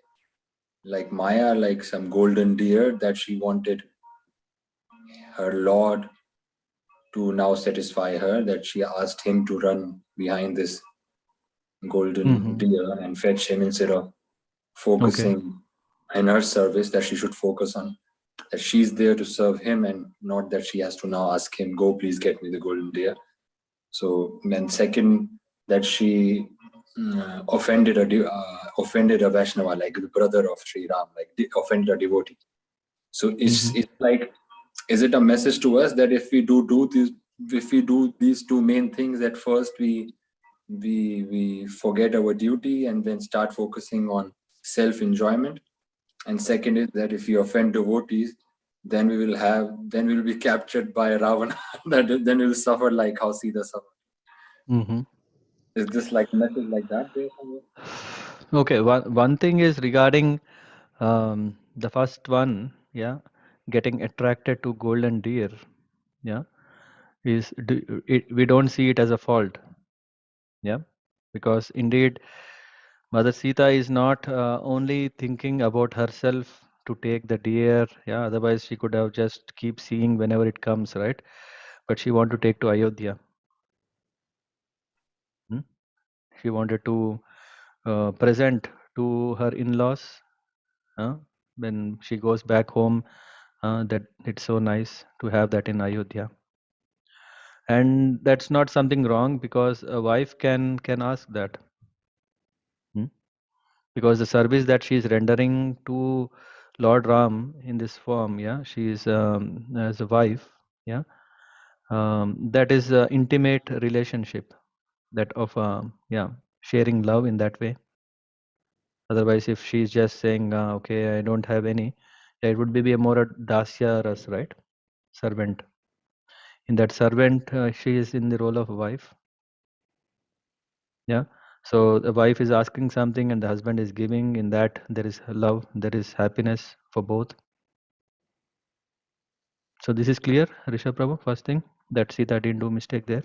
like Maya, like some golden deer that she wanted her Lord to now satisfy her, that she asked him to run behind this golden deer and fetch him instead of Okay. focusing in her service, that she should focus on that she's there to serve him and not that she has to now ask him, go please get me the golden deer. So, and second, that she offended a Vaishnava, like the brother of Sri Ram, like offended a devotee. So it's like, is it a message to us that if we do these two main things, that first we forget our duty and then start focusing on self enjoyment, and second is that if we offend devotees, then we will be captured by Ravana. Then we will suffer like how Sita suffered. Is this like message like that there somewhere? Okay. One thing is regarding the first one. Yeah, getting attracted to golden deer. Yeah, we don't see it as a fault. Yeah, because indeed Mother Sita is not only thinking about herself to take the deer. Yeah, otherwise she could have just keep seeing whenever it comes, right? But she want to take to Ayodhya. Hmm? She wanted to present to her in-laws when she goes back home, that it's so nice to have that in Ayodhya. And that's not something wrong, because a wife can ask that. Hmm? Because the service that she is rendering to Lord Ram in this form, yeah, she is as a wife, yeah, that is a intimate relationship, that of yeah, sharing love in that way. Otherwise, if she's just saying, okay, I don't have any, yeah, it would be a more a dasya ras, right? Servant. In that servant, she is in the role of a wife. Yeah. So the wife is asking something and the husband is giving. In that, there is love, there is happiness for both. So this is clear, Rishabh Prabhu. First thing, that Sita didn't do mistake there.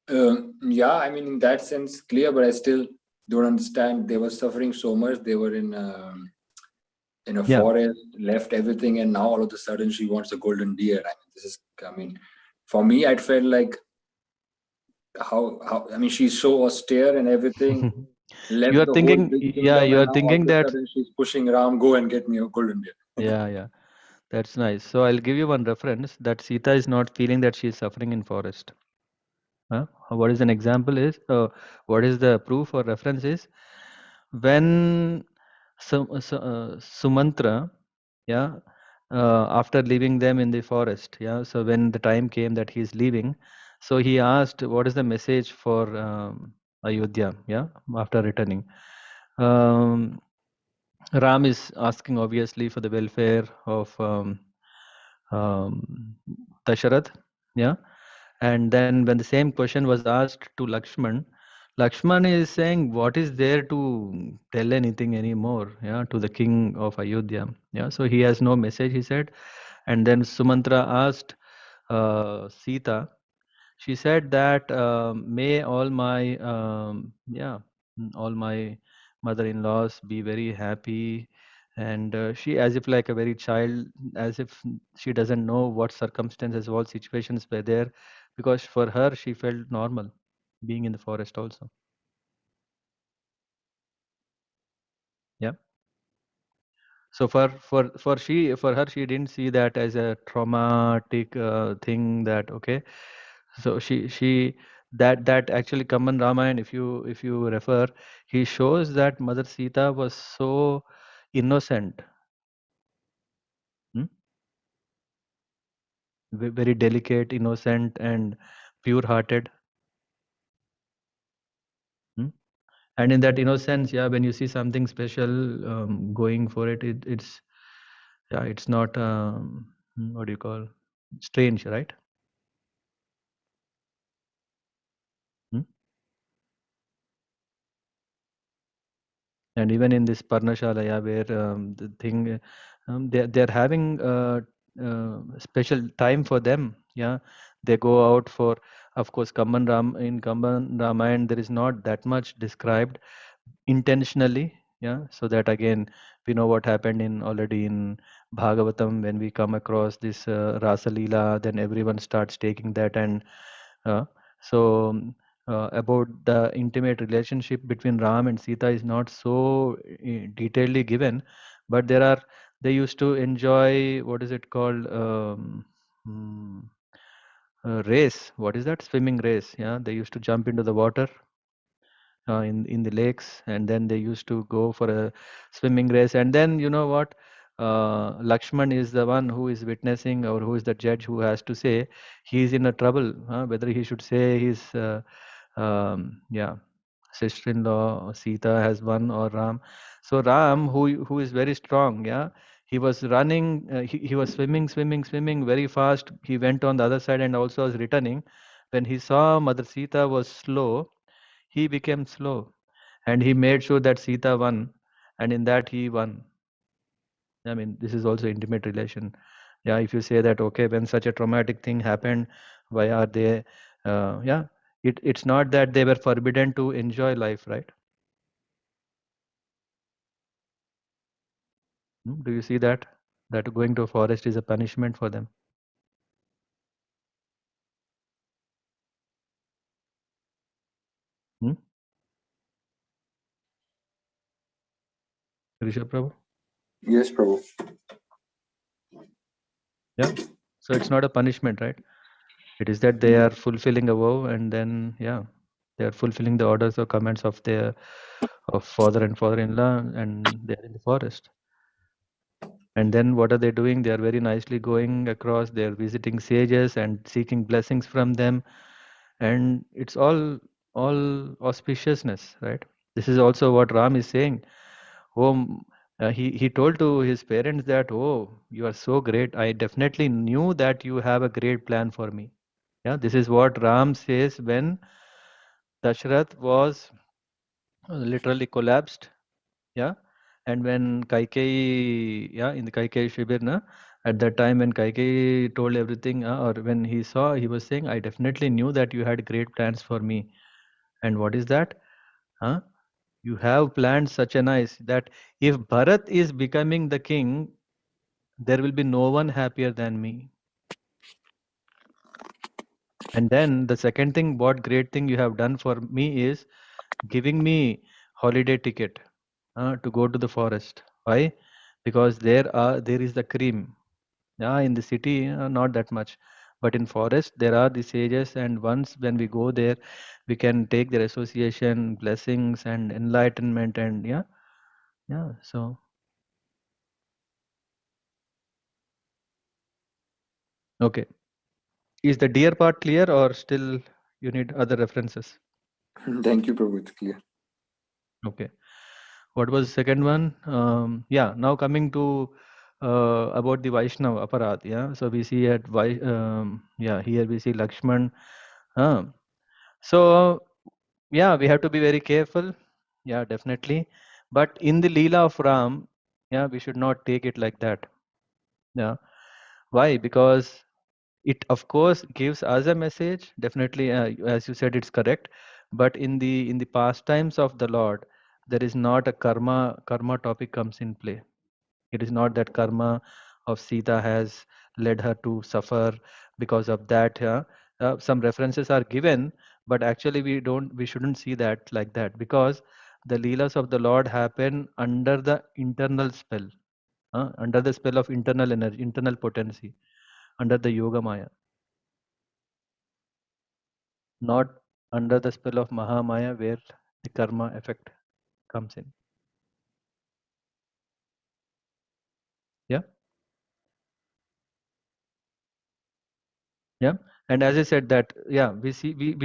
Yeah, I mean, in that sense, clear, but I still don't understand. They were suffering so much. They were in a Yeah. forest, left everything, and now all of a sudden she wants a golden deer. I mean, I mean, for me, I felt like how I mean, she's so austere and everything, You left are the whole thinking, big yeah, kingdom, you and are now all thinking of a that, sudden she's pushing Ram, go and get me a golden deer. yeah, yeah, that's nice. So I'll give you one reference that Sita is not feeling that she is suffering in forest. What is an example is, what is the proof or reference is, when Sumantra, yeah, after leaving them in the forest, yeah, so when the time came that he is leaving, so he asked, what is the message for Ayodhya, yeah, after returning. Um, Ram is asking obviously for the welfare of um, Dasharath, yeah. And then when the same question was asked to Lakshman, Lakshman is saying, what is there to tell anything anymore, yeah, to the king of Ayodhya? Yeah, so he has no message, he said. And then Sumantra asked Sita, she said that may all my all my mother-in-laws be very happy, and she, as if like a very child, as if she doesn't know what circumstances, what situations were there, because for her she felt normal being in the forest also. Yeah. So for her, she didn't see that as a traumatic thing, that okay. So she that actually come in Ramayana, if you refer, he shows that Mother Sita was so innocent. Hmm? very delicate, innocent, and pure-hearted. Hmm? And in that innocence, yeah, when you see something special going for it, it's yeah, it's not what do you call strange, right? Hmm? And even in this Parnashala, yeah, where the thing they're having special time for them. Yeah, they go out for, of course, Kamban Ramayana. There is not that much described intentionally, yeah, so that again we know what happened in already in Bhagavatam. When we come across this Rasa Leela, then everyone starts taking that, and uh, so about the intimate relationship between Ram and Sita is not so detailedly given, but they used to enjoy, what is it called, hmm, race. What is that? Swimming race. Yeah, they used to jump into the water in the lakes, and then they used to go for a swimming race. And then you know what? Lakshman is the one who is witnessing, or who is the judge who has to say he is in a trouble, whether he should say his yeah, sister-in-law Sita has won, or Ram. So Ram, who is very strong, yeah, he was running, he was swimming very fast. He went on the other side and also was returning. When he saw Mother Sita was slow, he became slow, and he made sure that Sita won, and in that he won. I mean, this is also intimate relation. Yeah, if you say that, okay, when such a traumatic thing happened, why are they? Yeah, it's not that they were forbidden to enjoy life, right? Do you see that? That going to a forest is a punishment for them. Hmm? Rishabh Prabhu? Yes, Prabhu. Yeah. So it's not a punishment, right? It is that they are fulfilling a vow, and then yeah, they are fulfilling the orders or commands of their of father and father-in-law, and they are in the forest. And then what are they doing? They are very nicely going across. They are visiting sages and seeking blessings from them, and it's all auspiciousness, right? This is also what Ram is saying. Oh, he told to his parents that, oh, you are so great. I definitely knew that you have a great plan for me. Yeah, this is what Ram says when Dashrath was literally collapsed. Yeah, and when Kaikeyi, yeah, in the Kaikeyi Shibir, na, at that time when Kaikeyi told everything, or when he saw, he was saying, I definitely knew that you had great plans for me. And what is that? Huh? You have planned such a nice that if Bharat is becoming the king, there will be no one happier than me. And then the second thing, what great thing you have done for me is giving me holiday ticket to go to the forest. Why? Because there is the cream. Yeah, in the city, not that much, but in forest there are the sages, and once when we go there, we can take their association, blessings, and enlightenment, and yeah, yeah. So okay, is the deer part clear, or still you need other references? Thank you, Prabhu. It's clear. Okay. What was the second one? Yeah, now coming to about the Vaishnava Aparad. Yeah, so we see yeah, here we see Lakshman. Uh, so yeah, we have to be very careful. Yeah, definitely. But in the Leela of Ram, yeah, we should not take it like that. Yeah. Why? Because it, of course, gives us a message. Definitely, as you said, it's correct. But in the pastimes of the Lord, there is not a karma topic comes in play. It is not that karma of Sita has led her to suffer because of that. Yeah? Some references are given, but actually we shouldn't see that like that, because the leelas of the Lord happen under the internal spell, under the spell of internal energy, internal potency, under the yoga maya, not under the spell of Mahamaya where the karma effect comes in. Yeah. Yeah, and as I said that, yeah, we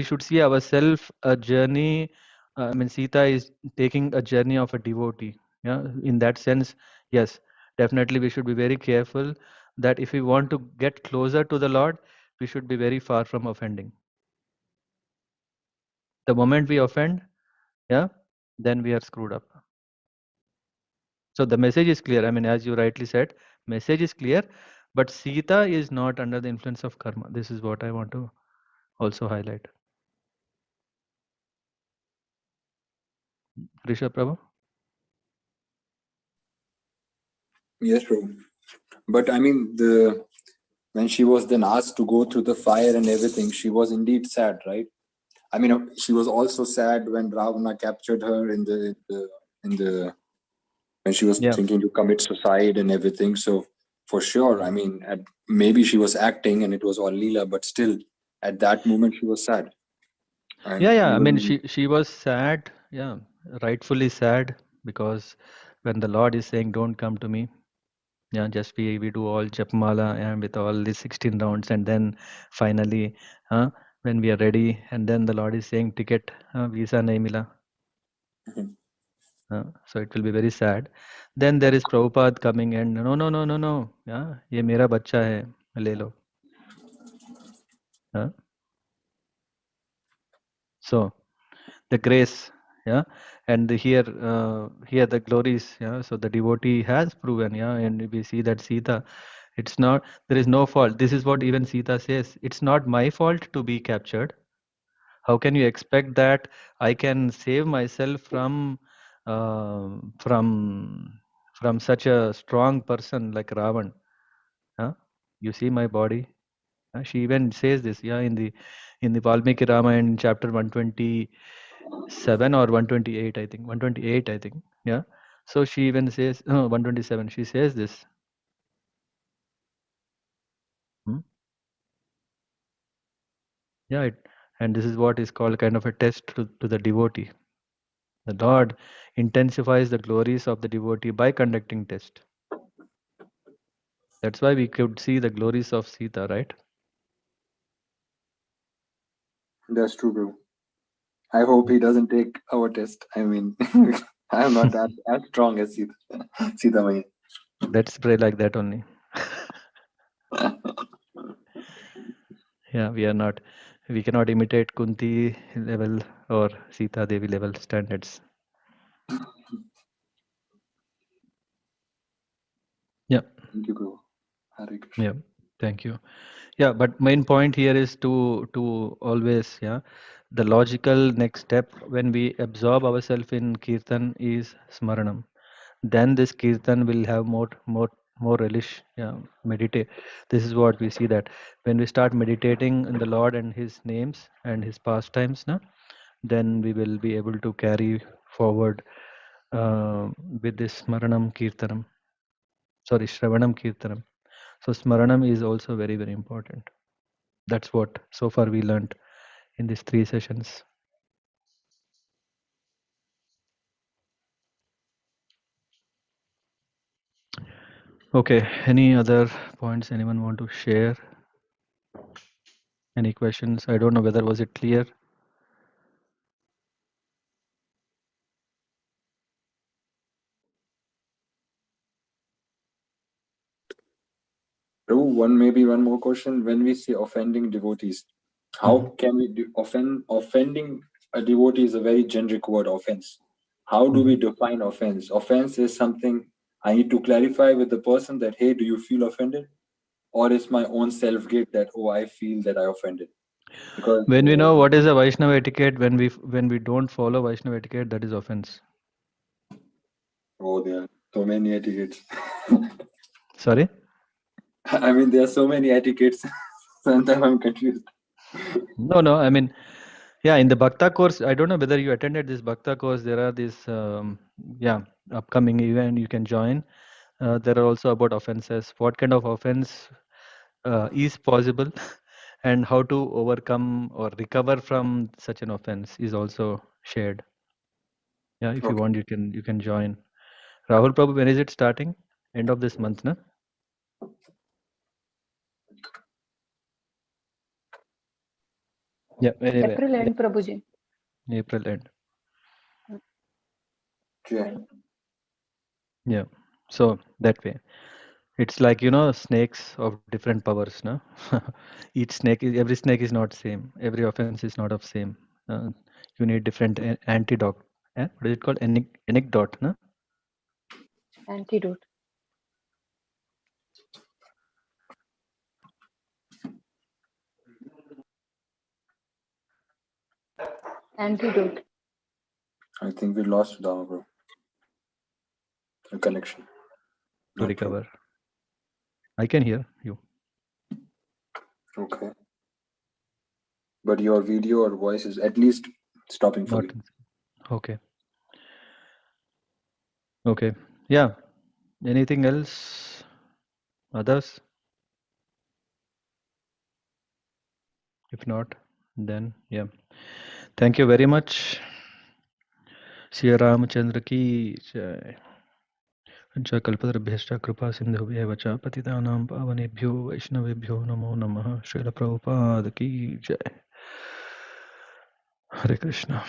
should see ourselves a journey. I mean, Sita is taking a journey of a devotee. Yeah, in that sense, yes, definitely we should be very careful that if we want to get closer to the Lord, we should be very far from offending. The moment we offend, yeah, then we are screwed up. So the message is clear. I mean, as you rightly said, message is clear, but Sita is not under the influence of karma. This is what I want to also highlight. Rishabh Prabhu? Yes, bro. But I mean, the when she was then asked to go through the fire and everything, she was indeed sad, right? I mean, she was also sad when Ravana captured her in the when she was Yeah. thinking to commit suicide and everything. So for sure, I mean, maybe she was acting and it was all Leela, but still, at that moment, she was sad. Yeah, And yeah. I mean, even she was sad. Yeah, rightfully sad because when the Lord is saying, "Don't come to me," yeah, just we do all japmala and with all the 16 rounds, and then finally, when we are ready, and then the Lord is saying, "Ticket, visa nahi mila." So it will be very sad. Then there is Prabhupada coming and no, no, no, no, no. Yeah, ये मेरा बच्चा है, ले लो. Huh? So the grace, yeah, and here the glories, yeah. So the devotee has proven, yeah, and we see that Sita, it's not, there is no fault. This is what even Sita says. It's not my fault to be captured. How can you expect that I can save myself um from from such a strong person like Ravan? Huh? You see my body. She even says this, yeah, in the Valmiki Ramayana in chapter 127 or 128, I think 128, I think, yeah. So she even says 127. She says this. Hmm? Yeah, and this is what is called kind of a test to the devotee. The Lord intensifies the glories of the devotee by conducting test. That's why we could see the glories of Sita, right? that's true, bro. I hope he doesn't take our test. I mean, I'm not that as strong as Sita Maya. Let's pray like that only. Yeah, we are not, we cannot imitate Kunti level or Sita Devi level standards. Yeah, Thank you, bro. Hare Krishna. yeah. Thank you. Yeah, but main point here is to always, yeah, the logical next step when we absorb ourselves in kirtan is Smaranam. Then this kirtan will have more relish. Yeah, meditate. This is what we see that when we start meditating in the Lord and His names and His pastimes, na, then we will be able to carry forward with this Smaranam Kirtanam. Sorry, Shravanam Kirtanam. So Smaranam is also very, very important. That's what so far we learned in these 3 sessions. Okay, any other points anyone want to share? Any questions? I don't know whether was it clear. Bro, maybe one more question. When we say offending devotees, Mhm. how can we offending a devotee is a very generic word, offense. How do we Mhm. define offense? Offense is something I need to clarify with the person that, hey, do you feel offended? Or is my own self guilt that, oh, I feel that I offended? Because When we know what is a Vaishnava etiquette, when we don't follow Vaishnava etiquette, that is offense. oh, there are so many etiquettes. Sorry? I mean, there are so many etiquettes. Sometimes I'm confused. No, no. I mean, yeah, in the Bhakta course, I don't know whether you attended this Bhakta course. There are these, yeah, upcoming event you can join. There are also about offenses. What kind of offense is possible, and how to overcome or recover from such an offense is also shared. Yeah, if you Okay. want, you can join. Rahul Prabhu, when is it starting? End of this month, na? Yeah, anyway, April end, Prabhuji. April end. Yeah. Yeah. So that way. It's like, snakes of different powers, no? Every snake is not same. Every offense is not of same. Uh, you need different antidote. What is it called? Anecdote, no? Antidote. Antidote. I think we lost Dharma, bro. A connection. To Not true. recover. I can hear you. Okay. But your video or voice is at least stopping Not fully. okay. Okay. Yeah. Anything else? Others? If not, then yeah. Thank you very much. Sri Ramachandra ki jai. कल्पतरुभ्यश्च कृपा सिन्धुभ्येव च पतितानां पावनेभ्यो वैष्णवेभ्यो नमो नमः श्रील प्रभुपाद की जय हरे कृष्ण